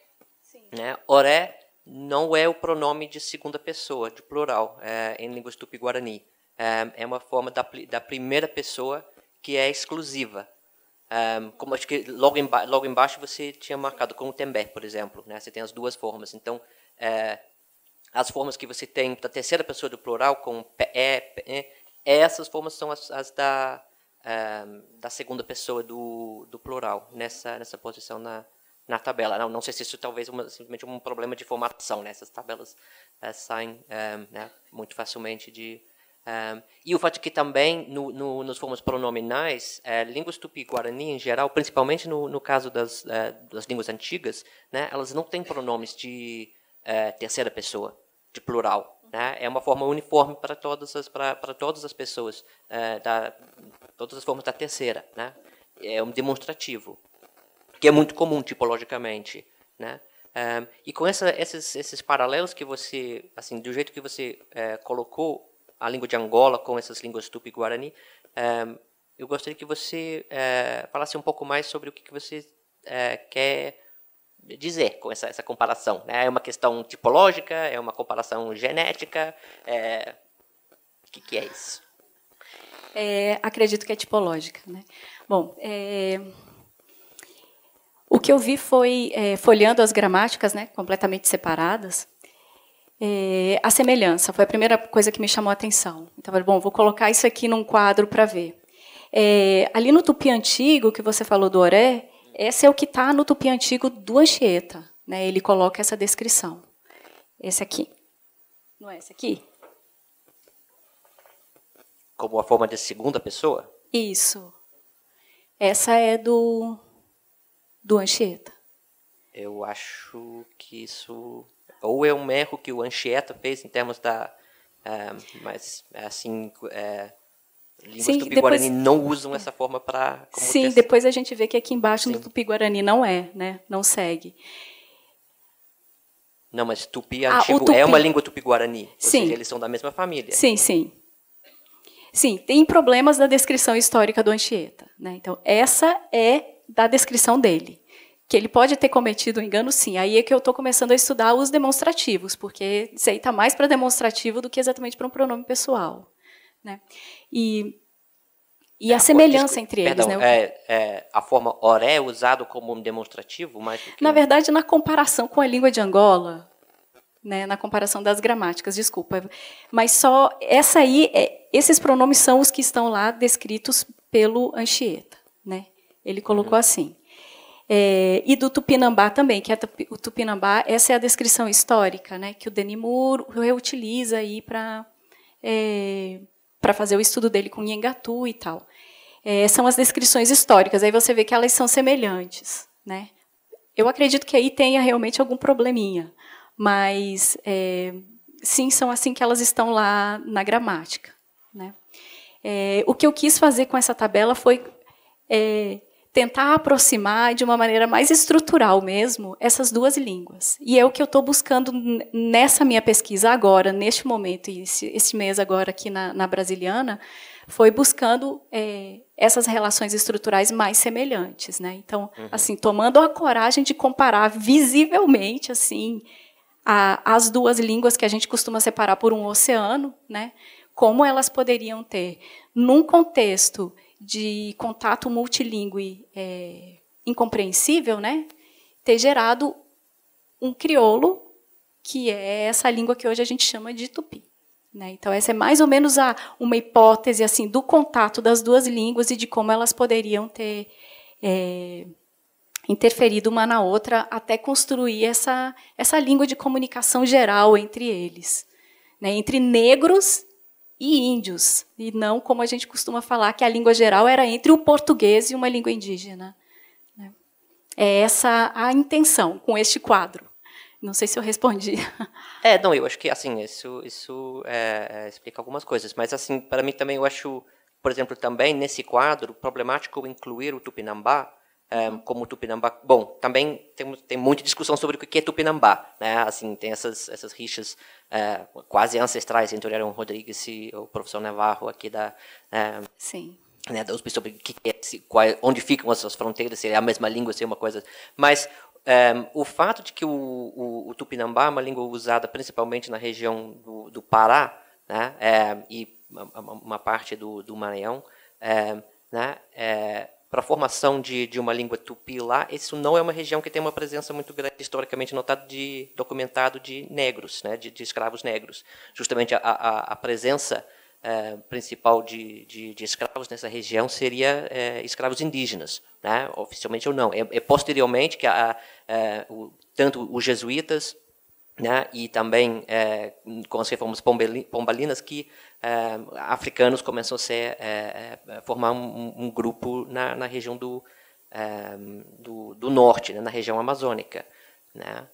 Speaker 7: Né? Oré não é o pronome de segunda pessoa, de plural, em línguas tupi-guarani. É uma forma da primeira pessoa que é exclusiva. Como acho que logo embaixo você tinha marcado como Tembé, por exemplo, né? Você tem as duas formas. Então, as formas que você tem da terceira pessoa do plural, com essas formas são as da segunda pessoa do plural, nessa posição na tabela. Não sei se isso talvez simplesmente um problema de formatação, né? Essas tabelas saem né, muito facilmente de... e o fato de que também, nas formas pronominais, línguas tupi-guarani, em geral, principalmente no caso das línguas antigas, né, elas não têm pronomes de terceira pessoa, de plural. Né? É uma forma uniforme para todas as pessoas, todas as formas da terceira. Né? É um demonstrativo, que é muito comum tipologicamente. né? E com esses paralelos que você, assim, do jeito que você colocou a língua de Angola com essas línguas tupi-guarani, eu gostaria que você falasse um pouco mais sobre o que você quer dizer com essa comparação, né? É uma questão tipológica? É uma comparação genética? O que é isso?
Speaker 2: Acredito que é tipológica, né? Bom, o que eu vi foi, folheando as gramáticas, né, completamente separadas, a semelhança foi a primeira coisa que me chamou a atenção. Então, bom, vou colocar isso aqui num quadro para ver. Ali no tupi antigo, que você falou do Oré, esse é o que está no tupi antigo do Anchieta, né? Ele coloca essa descrição. Esse aqui. Não é esse aqui?
Speaker 7: Como a forma de segunda pessoa?
Speaker 2: Isso. Essa é do Anchieta.
Speaker 7: Eu acho que isso... Ou é um erro que o Anchieta fez em termos da... mas, assim... línguas tupi-guarani não usam essa forma para...
Speaker 2: Sim, depois a gente vê que aqui embaixo no tupi-guarani não né? Não segue.
Speaker 7: Não, mas tupi antigo tupi é uma língua tupi-guarani.
Speaker 2: Sim.
Speaker 7: Ou seja, eles são da mesma família.
Speaker 2: Sim, sim. Sim, tem problemas da descrição histórica do Anchieta, né? Então, essa é da descrição dele. Que ele pode ter cometido um engano, sim. Aí é que eu estou começando a estudar os demonstrativos, porque isso aí está mais para demonstrativo do que exatamente para um pronome pessoal, né? E a semelhança entre eles.
Speaker 7: Perdão,
Speaker 2: né?
Speaker 7: A forma oré é usado como um demonstrativo? Mais do que...
Speaker 2: Na verdade, na comparação com a língua de Angola, né, na comparação das gramáticas, desculpa. Mas só essa aí, esses pronomes são os que estão lá descritos pelo Anchieta, né? Ele colocou assim. E do Tupinambá também, que o Tupinambá, essa é a descrição histórica, né, que o Denis Moore reutiliza aí para fazer o estudo dele com Nhengatu e tal. São as descrições históricas, aí você vê que elas são semelhantes, né? Eu acredito que aí tenha realmente algum probleminha, mas sim, são assim que elas estão lá na gramática, né? O que eu quis fazer com essa tabela foi tentar aproximar de uma maneira mais estrutural mesmo essas duas línguas. E é o que eu estou buscando nessa minha pesquisa agora, neste momento, e esse mês agora aqui na Brasiliana, foi buscando essas relações estruturais mais semelhantes, né? Então, assim, tomando a coragem de comparar visivelmente, assim, as duas línguas que a gente costuma separar por um oceano, né? Como elas poderiam ter, num contexto de contato multilingüe incompreensível, né, ter gerado um crioulo, que é essa língua que hoje a gente chama de tupi, né? Então, essa é mais ou menos uma hipótese assim, do contato das duas línguas e de como elas poderiam ter interferido uma na outra até construir essa língua de comunicação geral entre eles, né, entre negros e índios, e não como a gente costuma falar, que a língua geral era entre o português e uma língua indígena. É essa a intenção com este quadro. Não sei se eu respondi.
Speaker 7: Não, eu acho que assim isso explica algumas coisas, mas assim, para mim também eu acho, por exemplo, também nesse quadro problemático incluir o Tupinambá como Tupinambá. Bom, também tem muita discussão sobre o que é Tupinambá, né? Assim, tem essas rixas quase ancestrais entre o Aaron Rodrigues e o professor Navarro aqui
Speaker 2: Sim.
Speaker 7: Né, da USP sobre onde ficam essas fronteiras, se é a mesma língua, se é uma coisa. Mas o fato de que o Tupinambá é uma língua usada principalmente na região do Pará, né, e uma parte do Maranhão, né, para a formação de uma língua tupi lá, isso não é uma região que tem uma presença muito grande, historicamente documentado de negros, né, de escravos negros. Justamente a presença principal de escravos nessa região seria escravos indígenas, né, oficialmente ou não. É posteriormente que tanto os jesuítas, né, e também com as reformas pombalinas que africanos começam a formar um grupo na região do norte, né, na região amazônica, né?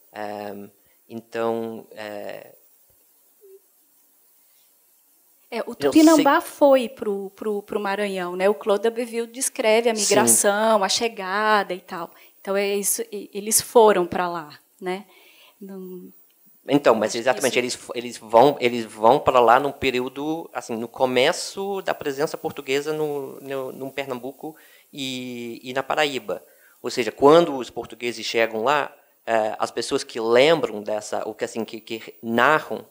Speaker 7: Então
Speaker 2: o Tupinambá foi para o Maranhão, né? O Claude Abbeville descreve a migração, a chegada e tal. Então é isso, eles foram para lá, né?
Speaker 7: Então, mas exatamente, eles vão para lá num período, assim, no começo da presença portuguesa no Pernambuco e na Paraíba. Ou seja, quando os portugueses chegam lá, as pessoas que lembram dessa, ou que assim que narram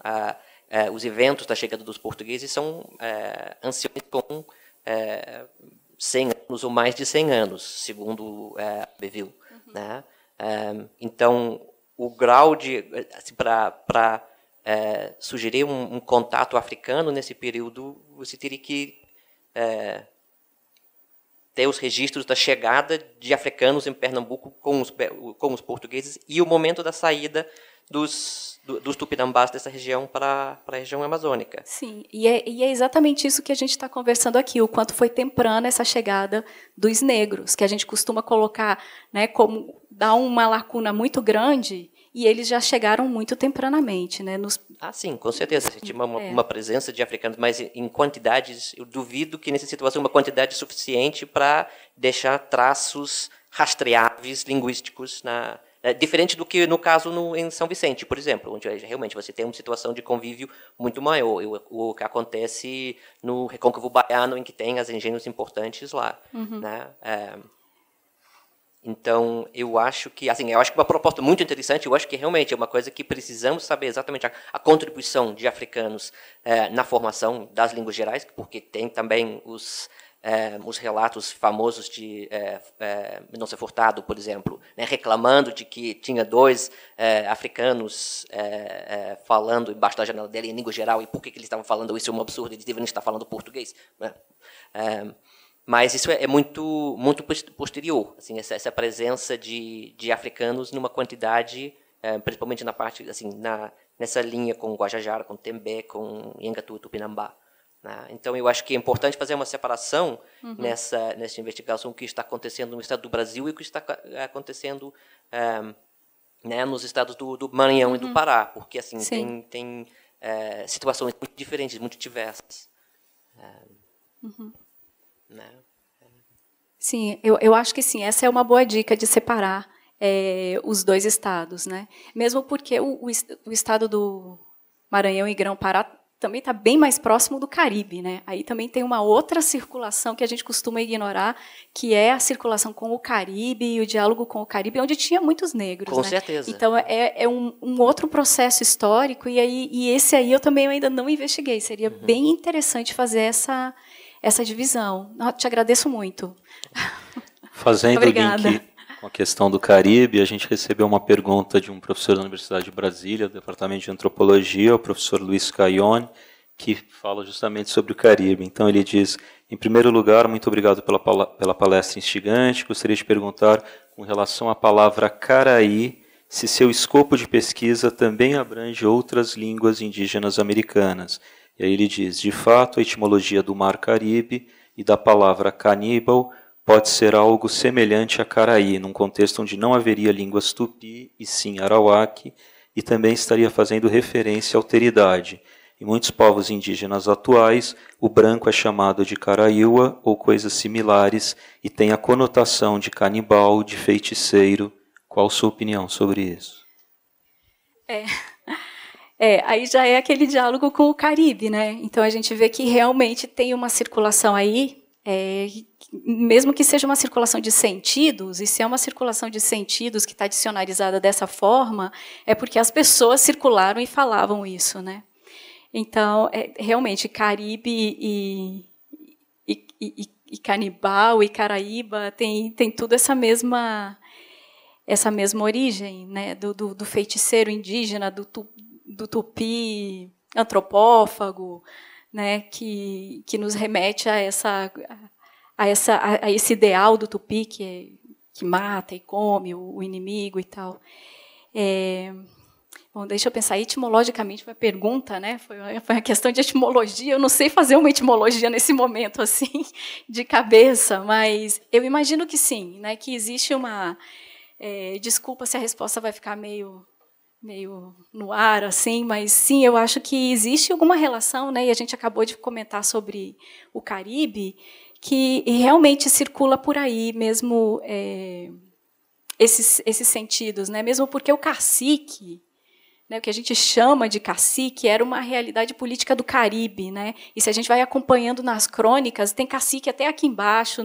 Speaker 7: os eventos da chegada dos portugueses são anciões com 100 anos ou mais de 100 anos, segundo Beville, né? Então, o grau de assim, para sugerir um contato africano nesse período, você teria que ter os registros da chegada de africanos em Pernambuco com os portugueses e o momento da saída dos tupinambás dessa região para a região amazônica.
Speaker 2: Sim, e é exatamente isso que a gente está conversando aqui, o quanto foi temprana essa chegada dos negros, que a gente costuma colocar, né, como dar uma lacuna muito grande, e eles já chegaram muito tempranamente, né?
Speaker 7: Sim, com certeza. Tinha uma presença de africanos, mas em quantidades, eu duvido que nessa situação uma quantidade suficiente para deixar traços rastreáveis linguísticos diferente do que no caso em São Vicente, por exemplo, onde realmente você tem uma situação de convívio muito maior. O que acontece no Recôncavo Baiano, em que tem as engenhos importantes lá, né? Então, eu acho que uma proposta muito interessante, eu acho que realmente é uma coisa que precisamos saber exatamente a contribuição de africanos na formação das línguas gerais, porque tem também os relatos famosos de Mendonça Furtado, por exemplo, né, reclamando de que tinha 2 africanos falando embaixo da janela dele em língua geral, e por que eles estavam falando isso? É um absurdo, eles deveriam estar falando português, né? Mas isso é muito, muito posterior, assim, essa presença de africanos numa quantidade, principalmente na parte, assim, nessa linha com Guajajara, com Tembé, com Nhangatu e Tupinambá, né? Então, eu acho que é importante fazer uma separação nessa investigação, o que está acontecendo no estado do Brasil e o que está acontecendo né, nos estados do Maranhão e do Pará, porque assim tem situações muito diferentes, muito diversas. Né?
Speaker 2: Sim, eu acho que sim, essa é uma boa dica de separar os 2 estados, né? Mesmo porque o estado do Maranhão e Grão-Pará também está bem mais próximo do Caribe, né? Aí também tem uma outra circulação que a gente costuma ignorar, que é a circulação com o Caribe e o diálogo com o Caribe, onde tinha muitos negros.
Speaker 7: Com
Speaker 2: né?
Speaker 7: certeza.
Speaker 2: Então é um outro processo histórico, e esse aí eu também ainda não investiguei. Seria bem interessante fazer essa divisão. Te agradeço muito.
Speaker 1: Fazendo o link com a questão do Caribe, a gente recebeu uma pergunta de um professor da Universidade de Brasília, do Departamento de Antropologia, o professor Luiz Caione, que fala justamente sobre o Caribe. Então ele diz, em primeiro lugar, muito obrigado pela palestra instigante, gostaria de perguntar, com relação à palavra Caraí, se seu escopo de pesquisa também abrange outras línguas indígenas americanas. E aí ele diz, de fato, a etimologia do Mar Caribe e da palavra caníbal pode ser algo semelhante a Caraí, num contexto onde não haveria línguas tupi e sim arawak, e também estaria fazendo referência à alteridade. Em muitos povos indígenas atuais, o branco é chamado de Caraíwa ou coisas similares e tem a conotação de canibal, de feiticeiro. Qual a sua opinião sobre isso?
Speaker 2: Aí já é aquele diálogo com o Caribe, né? Então a gente vê que realmente tem uma circulação aí, mesmo que seja uma circulação de sentidos, e se é uma circulação de sentidos que está dicionarizada dessa forma, é porque as pessoas circularam e falavam isso, né? Então, realmente, Caribe e canibal e Caraíba tem tudo essa mesma origem, né? Do feiticeiro indígena, do tupi antropófago, né? Que nos remete a esse ideal do tupi que mata e come o inimigo e tal. Bom, deixa eu pensar, etimologicamente, foi a pergunta, né? Foi uma questão de etimologia. Eu não sei fazer uma etimologia nesse momento, assim, de cabeça, mas eu imagino que sim, né? Que existe uma... desculpa se a resposta vai ficar meio no ar, assim, mas sim, eu acho que existe alguma relação, né? E a gente acabou de comentar sobre o Caribe, que realmente circula por aí, mesmo esses sentidos, né? Mesmo porque o cacique, né, o que a gente chama de cacique, era uma realidade política do Caribe, né? E se a gente vai acompanhando nas crônicas, tem cacique até aqui embaixo,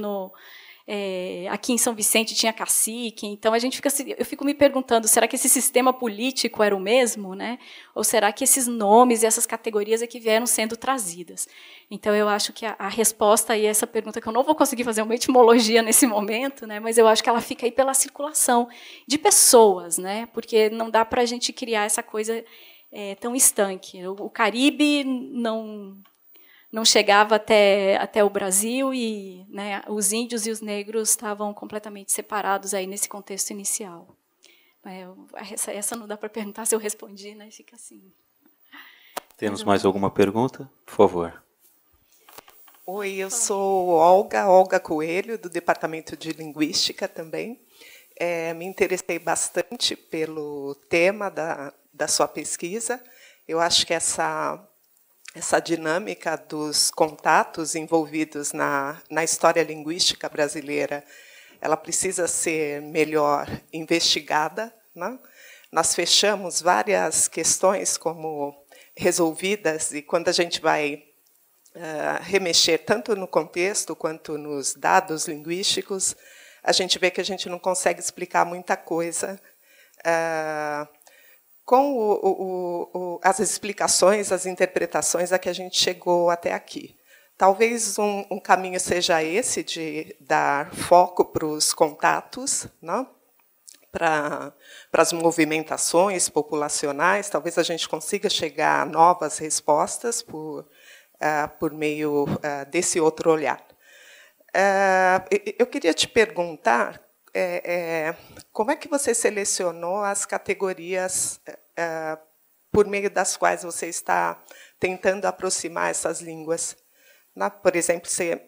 Speaker 2: aqui em São Vicente tinha cacique. Então eu fico me perguntando, será que esse sistema político era o mesmo, né? Ou será que esses nomes e essas categorias é que vieram sendo trazidas? Então eu acho que a resposta aí a essa pergunta, que eu não vou conseguir fazer uma etimologia nesse momento, né? Mas eu acho que ela fica aí pela circulação de pessoas, né? Porque não dá para a gente criar essa coisa tão estanque. O Caribe não chegava até o Brasil e, né, os índios e os negros estavam completamente separados aí nesse contexto inicial. Essa não dá para perguntar se eu respondi, né? Fica assim.
Speaker 1: Temos mais alguma pergunta? Por favor.
Speaker 8: Oi, eu sou Olga Coelho, do Departamento de Linguística também. Me interessei bastante pelo tema da sua pesquisa. Eu acho que essa dinâmica dos contatos envolvidos na história linguística brasileira, ela precisa ser melhor investigada, né? Nós fechamos várias questões como resolvidas, e quando a gente vai remexer tanto no contexto quanto nos dados linguísticos, a gente vê que a gente não consegue explicar muita coisa com as explicações, as interpretações a que a gente chegou até aqui. Talvez um caminho seja esse, de dar foco para os contatos, né? Para as movimentações populacionais. Talvez a gente consiga chegar a novas respostas por meio desse outro olhar. Eu queria te perguntar como é que você selecionou as categorias por meio das quais você está tentando aproximar essas línguas? Por exemplo, você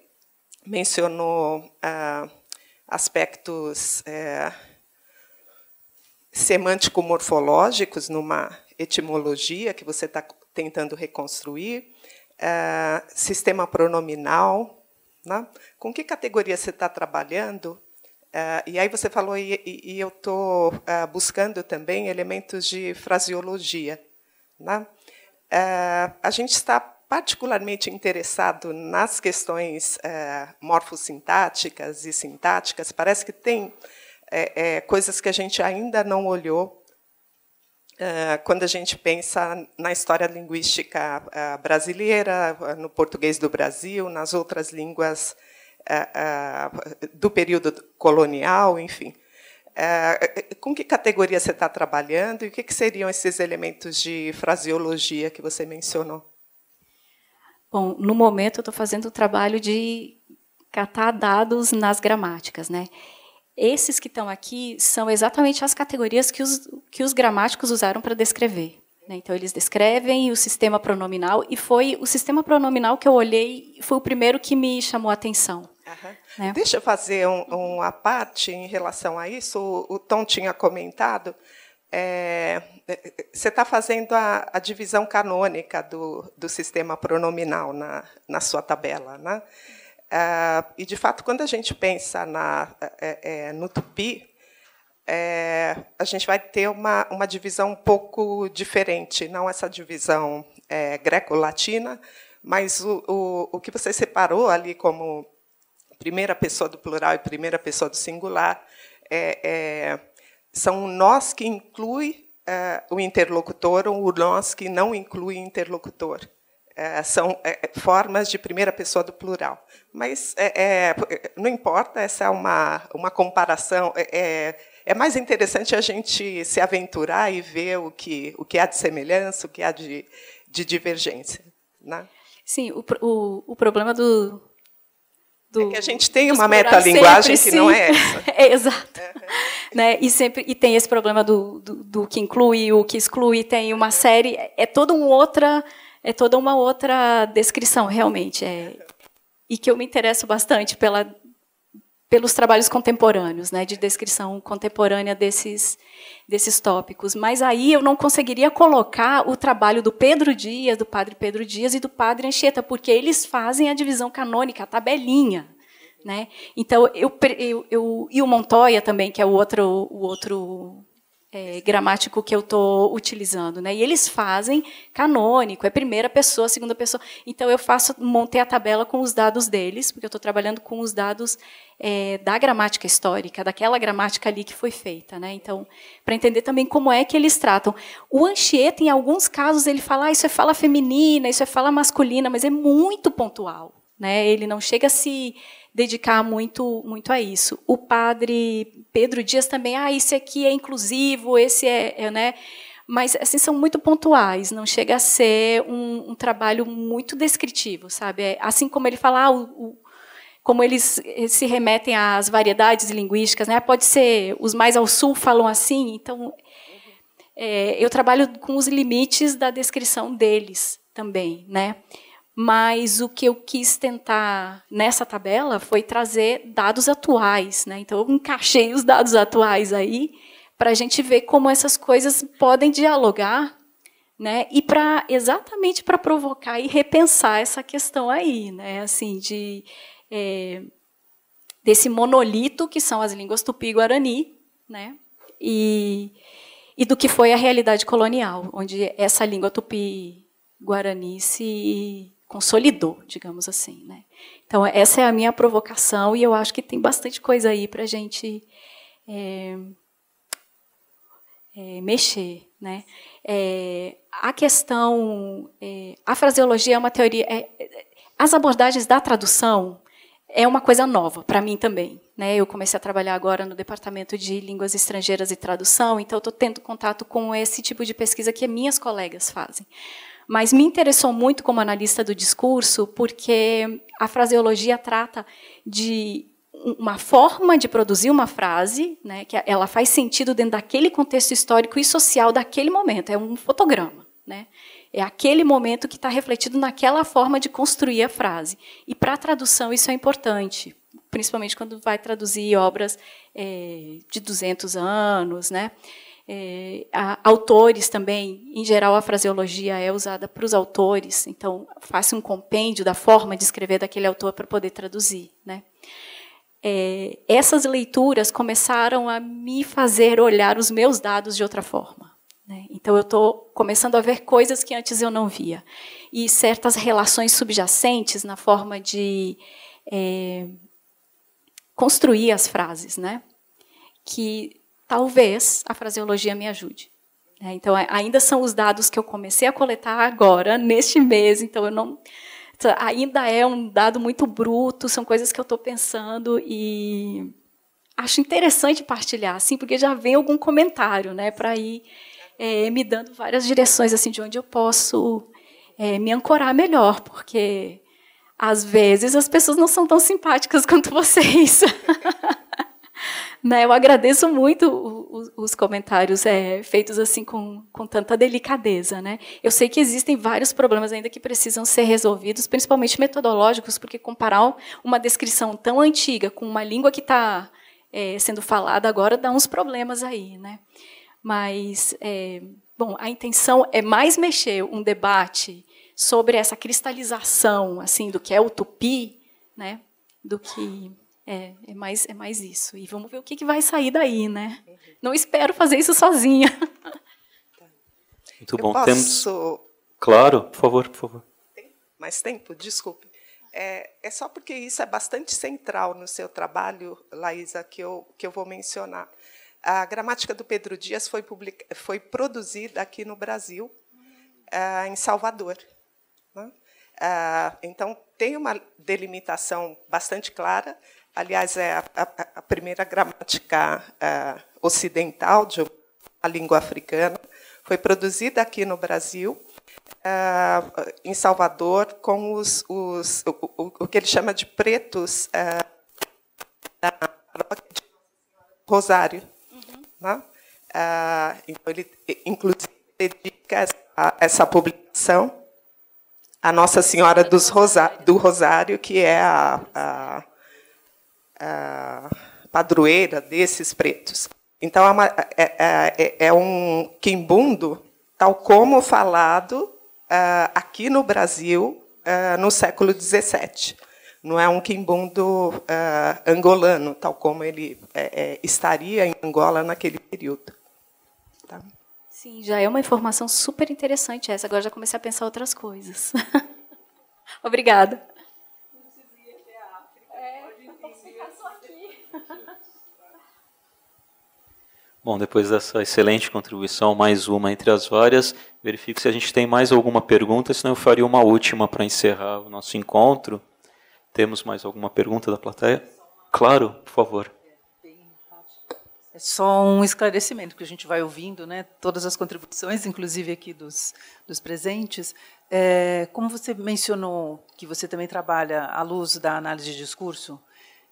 Speaker 8: mencionou aspectos semântico-morfológicos numa etimologia que você está tentando reconstruir, sistema pronominal, né? Com que categoria você está trabalhando? E aí você falou, e eu estou buscando também elementos de fraseologia, né? A gente está particularmente interessado nas questões morfossintáticas e sintáticas. Parece que tem coisas que a gente ainda não olhou quando a gente pensa na história linguística brasileira, no português do Brasil, nas outras línguas do período colonial, enfim. Com que categoria você está trabalhando e o que seriam esses elementos de fraseologia que você mencionou?
Speaker 2: Bom, no momento eu estou fazendo o trabalho de catar dados nas gramáticas, né? Esses que estão aqui são exatamente as categorias que os gramáticos usaram para descrever, né? Então, eles descrevem o sistema pronominal, e foi o sistema pronominal que eu olhei, foi o primeiro que me chamou a atenção.
Speaker 8: Uhum.
Speaker 2: Né?
Speaker 8: Deixa eu fazer uma parte em relação a isso. O Tom tinha comentado. Você está fazendo a divisão canônica do sistema pronominal na sua tabela, né? E, de fato, quando a gente pensa no tupi, a gente vai ter uma divisão um pouco diferente, não essa divisão greco-latina, mas o que você separou ali como primeira pessoa do plural e primeira pessoa do singular são nós que inclui o interlocutor ou o nós que não inclui o interlocutor. São formas de primeira pessoa do plural. Mas não importa, essa é uma comparação. É mais interessante a gente se aventurar e ver o que há de semelhança, o que há de divergência, né?
Speaker 2: Sim, o problema
Speaker 8: é que a gente tem uma metalinguagem que não é essa.
Speaker 2: Exato. Né? E tem esse problema do que inclui, o que exclui, tem uma série, é toda uma outra descrição, realmente. E que eu me interesso bastante pelos trabalhos contemporâneos, né, de descrição contemporânea desses tópicos. Mas aí eu não conseguiria colocar o trabalho do Pedro Dias, do padre Pedro Dias e do padre Anchieta, porque eles fazem a divisão canônica, a tabelinha, né? Então, e o Montoya também, que é o outro gramático que eu estou utilizando, né? E eles fazem canônico, é primeira pessoa, segunda pessoa. Então eu montei a tabela com os dados deles, porque eu estou trabalhando com os dados da gramática histórica, daquela gramática ali que foi feita, né? Então, para entender também como é que eles tratam. O Anchieta, em alguns casos, ele fala, isso é fala feminina, isso é fala masculina, mas é muito pontual, né? Ele não chega a se dedicar muito a isso. O padre Pedro Dias também, isso aqui é inclusivo, esse né? Mas assim, são muito pontuais, não chega a ser um trabalho muito descritivo, sabe? Assim como ele fala, como eles se remetem às variedades linguísticas, né? Pode ser, os mais ao sul falam assim, então eu trabalho com os limites da descrição deles também, né? Mas o que eu quis tentar nessa tabela foi trazer dados atuais, né? Então, eu encaixei os dados atuais aí para a gente ver como essas coisas podem dialogar, né? E exatamente para provocar e repensar essa questão aí, né? Assim, desse monolito que são as línguas tupi-guarani, né? E do que foi a realidade colonial, onde essa língua tupi-guarani se consolidou, digamos assim, né? Então, essa é a minha provocação, e eu acho que tem bastante coisa aí para a gente mexer, né? A questão... a fraseologia é uma teoria... as abordagens da tradução é uma coisa nova, para mim também, né? Eu comecei a trabalhar agora no Departamento de Línguas Estrangeiras e Tradução, então estou tendo contato com esse tipo de pesquisa que minhas colegas fazem. Mas me interessou muito como analista do discurso, porque a fraseologia trata de uma forma de produzir uma frase, né, que ela faz sentido dentro daquele contexto histórico e social daquele momento. É um fotograma, né? É aquele momento que está refletido naquela forma de construir a frase. E para a tradução isso é importante, principalmente quando vai traduzir obras de 200 anos, né? Autores também, em geral, a fraseologia é usada para os autores, então faça um compêndio da forma de escrever daquele autor para poder traduzir, né? Essas leituras começaram a me fazer olhar os meus dados de outra forma, né? Então eu estou começando a ver coisas que antes eu não via, e certas relações subjacentes na forma de construir as frases, né? Que talvez a fraseologia me ajude. Então, ainda são os dados que eu comecei a coletar agora, neste mês, então eu não... ainda é um dado muito bruto, são coisas que eu estou pensando e acho interessante partilhar, assim, porque já vem algum comentário, né, para ir me dando várias direções assim, de onde eu posso me ancorar melhor, porque, às vezes, as pessoas não são tão simpáticas quanto vocês. Né, eu agradeço muito os comentários feitos assim com tanta delicadeza, né? Eu sei que existem vários problemas ainda que precisam ser resolvidos, principalmente metodológicos, porque comparar uma descrição tão antiga com uma língua que está sendo falada agora dá uns problemas aí, né? Mas, bom, a intenção é mais mexer um debate sobre essa cristalização assim do que é o tupi, né? Do que é mais isso. E vamos ver o que vai sair daí, né? Não espero fazer isso sozinha.
Speaker 1: Muito bom. Temos... Claro, por favor.
Speaker 8: Tem mais tempo? Desculpe. É só porque isso é bastante central no seu trabalho, Laísa, que eu vou mencionar. A gramática do Pedro Dias foi produzida aqui no Brasil, em Salvador, né? Então, tem uma delimitação bastante clara. Aliás, é a primeira gramática ocidental de uma língua africana. Foi produzida aqui no Brasil, em Salvador, com o que ele chama de pretos da paróquia de Rosário. Né? Então, ele, inclusive, dedica essa publicação à Nossa Senhora do Rosário, que é a padroeira desses pretos. Então, é um quimbundo, tal como falado aqui no Brasil no século XVII. Não é um quimbundo angolano, tal como ele estaria em Angola naquele período. Tá?
Speaker 2: Sim, já é uma informação super interessante essa. Agora já comecei a pensar outras coisas. Obrigada.
Speaker 1: Bom, depois dessa excelente contribuição, mais uma entre as várias, verifico se a gente tem mais alguma pergunta, senão eu faria uma última para encerrar o nosso encontro. Temos mais alguma pergunta da plateia? Claro, por favor.
Speaker 3: É só um esclarecimento, que a gente vai ouvindo, né, todas as contribuições, inclusive aqui dos presentes. Como você mencionou que você também trabalha à luz da análise de discurso,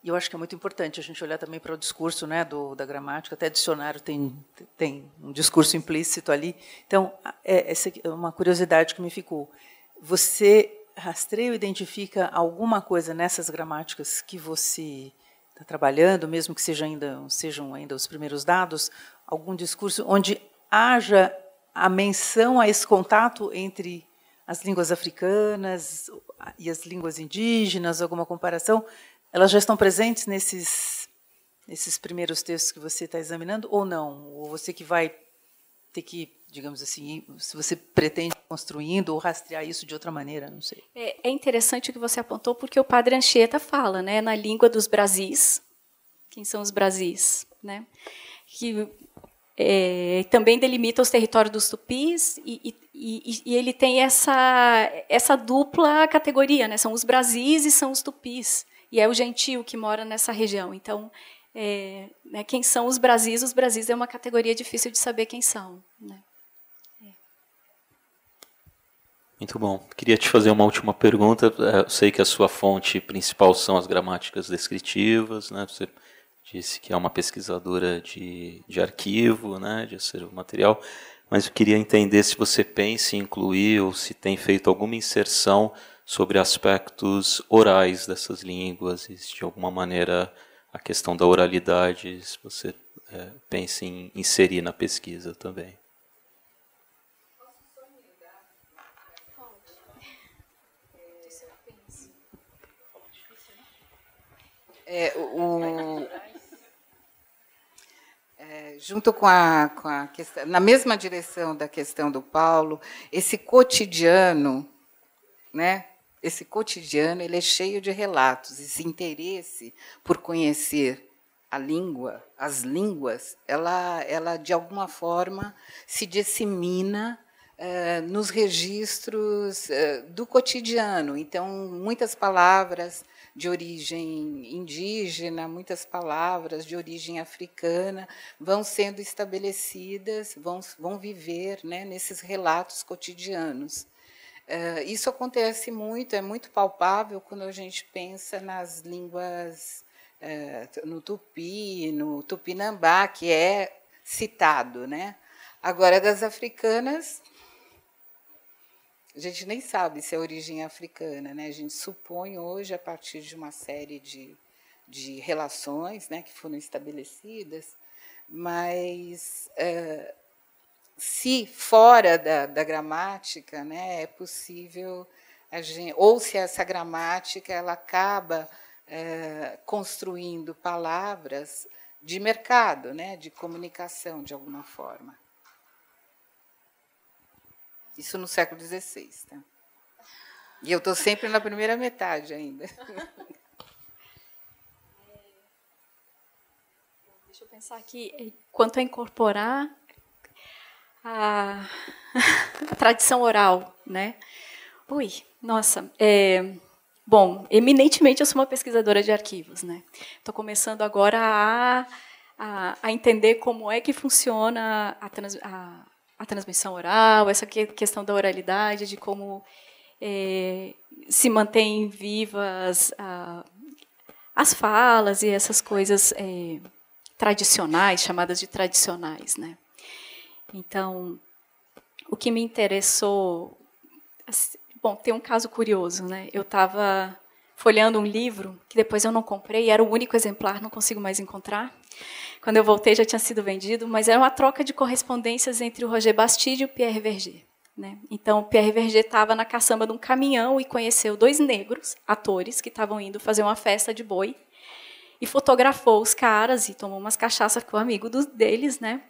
Speaker 3: e eu acho que é muito importante a gente olhar também para o discurso, né, da gramática, até dicionário tem um discurso implícito ali. Então, essa é uma curiosidade que me ficou. Você rastreia ou identifica alguma coisa nessas gramáticas que você está trabalhando, mesmo que sejam ainda os primeiros dados, algum discurso onde haja a menção a esse contato entre as línguas africanas e as línguas indígenas, alguma comparação? Elas já estão presentes nesses primeiros textos que você está examinando, ou não? Ou você que vai ter que, digamos assim, se você pretende ir construindo ou rastrear isso de outra maneira, não sei.
Speaker 2: É interessante o que você apontou, porque o padre Anchieta fala, né, na língua dos Brasis. Quem são os Brasis? Né? Que também delimita os territórios dos tupis, e ele tem essa dupla categoria, né? São os Brasis e são os tupis. E é o gentio que mora nessa região. Então, né, quem são os Brasis? Os Brasis é uma categoria difícil de saber quem são. Né?
Speaker 1: Muito bom. Queria te fazer uma última pergunta. Eu sei que a sua fonte principal são as gramáticas descritivas, né? Você disse que é uma pesquisadora de arquivo, né? De acervo material, mas eu queria entender se você pensa em incluir ou se tem feito alguma inserção sobre aspectos orais dessas línguas, e se de alguma maneira a questão da oralidade, se você pensa em inserir na pesquisa também.
Speaker 4: Junto com a questão, na mesma direção da questão do Paulo, esse cotidiano, né? Esse cotidiano, ele é cheio de relatos. Esse interesse por conhecer a língua, as línguas, ela de alguma forma se dissemina nos registros do cotidiano. Então, muitas palavras de origem indígena, muitas palavras de origem africana vão sendo estabelecidas, vão viver, né, nesses relatos cotidianos. Isso acontece muito, é muito palpável quando a gente pensa nas línguas, no tupi, no tupinambá, que é citado, né? Agora, das africanas, a gente nem sabe se é origem africana, né? A gente supõe hoje, a partir de uma série de relações, né, que foram estabelecidas, mas se fora da gramática, né, é possível a gente, ou se essa gramática ela acaba construindo palavras de mercado, né, de comunicação de alguma forma. Isso no século XVI. Tá? E eu estou sempre na primeira metade ainda.
Speaker 2: Deixa eu pensar aqui, quanto a incorporar a tradição oral, né? Ui, nossa. Bom, eminentemente eu sou uma pesquisadora de arquivos, né? Estou começando agora a entender como é que funciona a transmissão oral, essa questão da oralidade, de como se mantém vivas as falas e essas coisas tradicionais, chamadas de tradicionais, né? Então, o que me interessou... Bom, tem um caso curioso, né? Eu estava folheando um livro que depois eu não comprei, era o único exemplar, não consigo mais encontrar. Quando eu voltei já tinha sido vendido, mas era uma troca de correspondências entre o Roger Bastide e o Pierre Verger. né? Então, o Pierre Verger estava na caçamba de um caminhão e conheceu 2 negros, atores, que estavam indo fazer uma festa de boi, e fotografou os caras, e tomou umas cachaças com o amigo deles, né?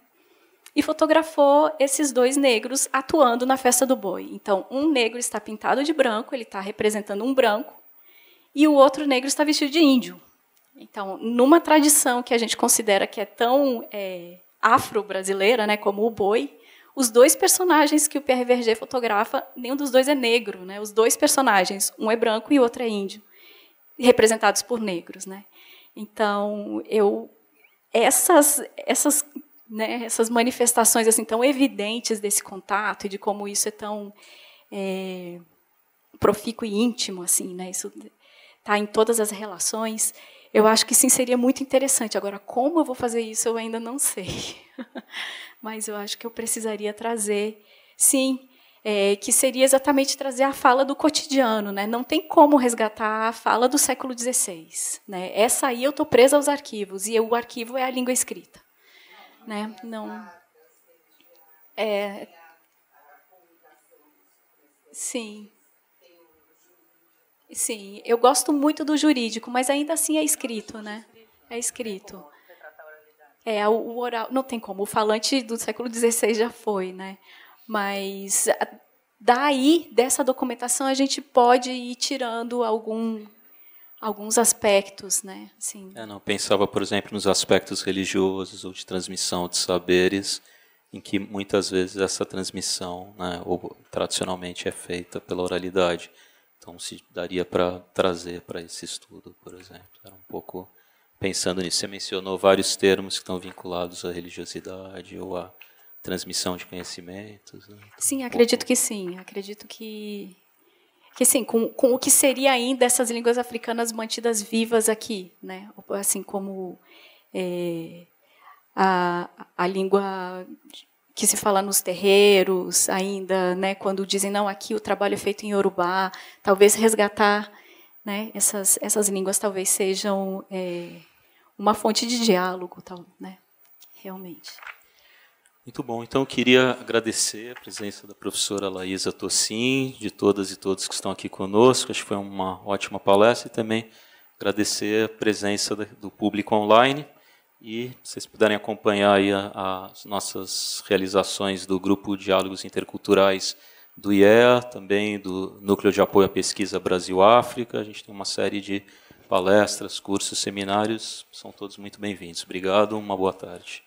Speaker 2: E fotografou esses 2 negros atuando na festa do boi. Então, um negro está pintado de branco, ele está representando um branco, e o outro negro está vestido de índio. Então, numa tradição que a gente considera que é tão afro-brasileira, né, como o boi, os 2 personagens que o Pierre Verger fotografa, nenhum dos 2 é negro, né? Os 2 personagens, um é branco e o outro é índio, representados por negros, né? Então, essas manifestações assim tão evidentes desse contato e de como isso é tão profícuo e íntimo, assim, né? Isso está em todas as relações. Eu acho que sim, seria muito interessante. Agora, como eu vou fazer isso, eu ainda não sei. Mas eu acho que eu precisaria trazer, sim, que seria exatamente trazer a fala do cotidiano, né? Não tem como resgatar a fala do século XVI, né? Essa aí eu estou presa aos arquivos, e o arquivo é a língua escrita, né? Não. Sim. Sim, eu gosto muito do jurídico, mas ainda assim é escrito, né? É escrito. O oral não tem como. O falante do século XVI já foi, né? Mas daí, dessa documentação, a gente pode ir tirando alguns aspectos, né? Assim.
Speaker 1: Não, pensava, por exemplo, nos aspectos religiosos ou de transmissão de saberes, em que muitas vezes essa transmissão, né, ou tradicionalmente é feita pela oralidade. Então, se daria para trazer para esse estudo, por exemplo. Era um pouco pensando nisso. Você mencionou vários termos que estão vinculados à religiosidade ou à transmissão de conhecimentos. Né? Então,
Speaker 2: sim, acredito que sim. Acredito que sim, com o que seria ainda essas línguas africanas mantidas vivas aqui, né? Assim como a língua que se fala nos terreiros ainda, né, quando dizem, não, aqui o trabalho é feito em Yorubá, talvez resgatar, né, essas línguas talvez sejam uma fonte de diálogo, né, realmente.
Speaker 1: Muito bom. Então, eu queria agradecer a presença da professora Laísa Tocin, de todas e todos que estão aqui conosco. Acho que foi uma ótima palestra, e também agradecer a presença do público online. E vocês puderem acompanhar aí as nossas realizações do Grupo Diálogos Interculturais do IEA, também do Núcleo de Apoio à Pesquisa Brasil-África. A gente tem uma série de palestras, cursos, seminários. São todos muito bem-vindos. Obrigado, uma boa tarde.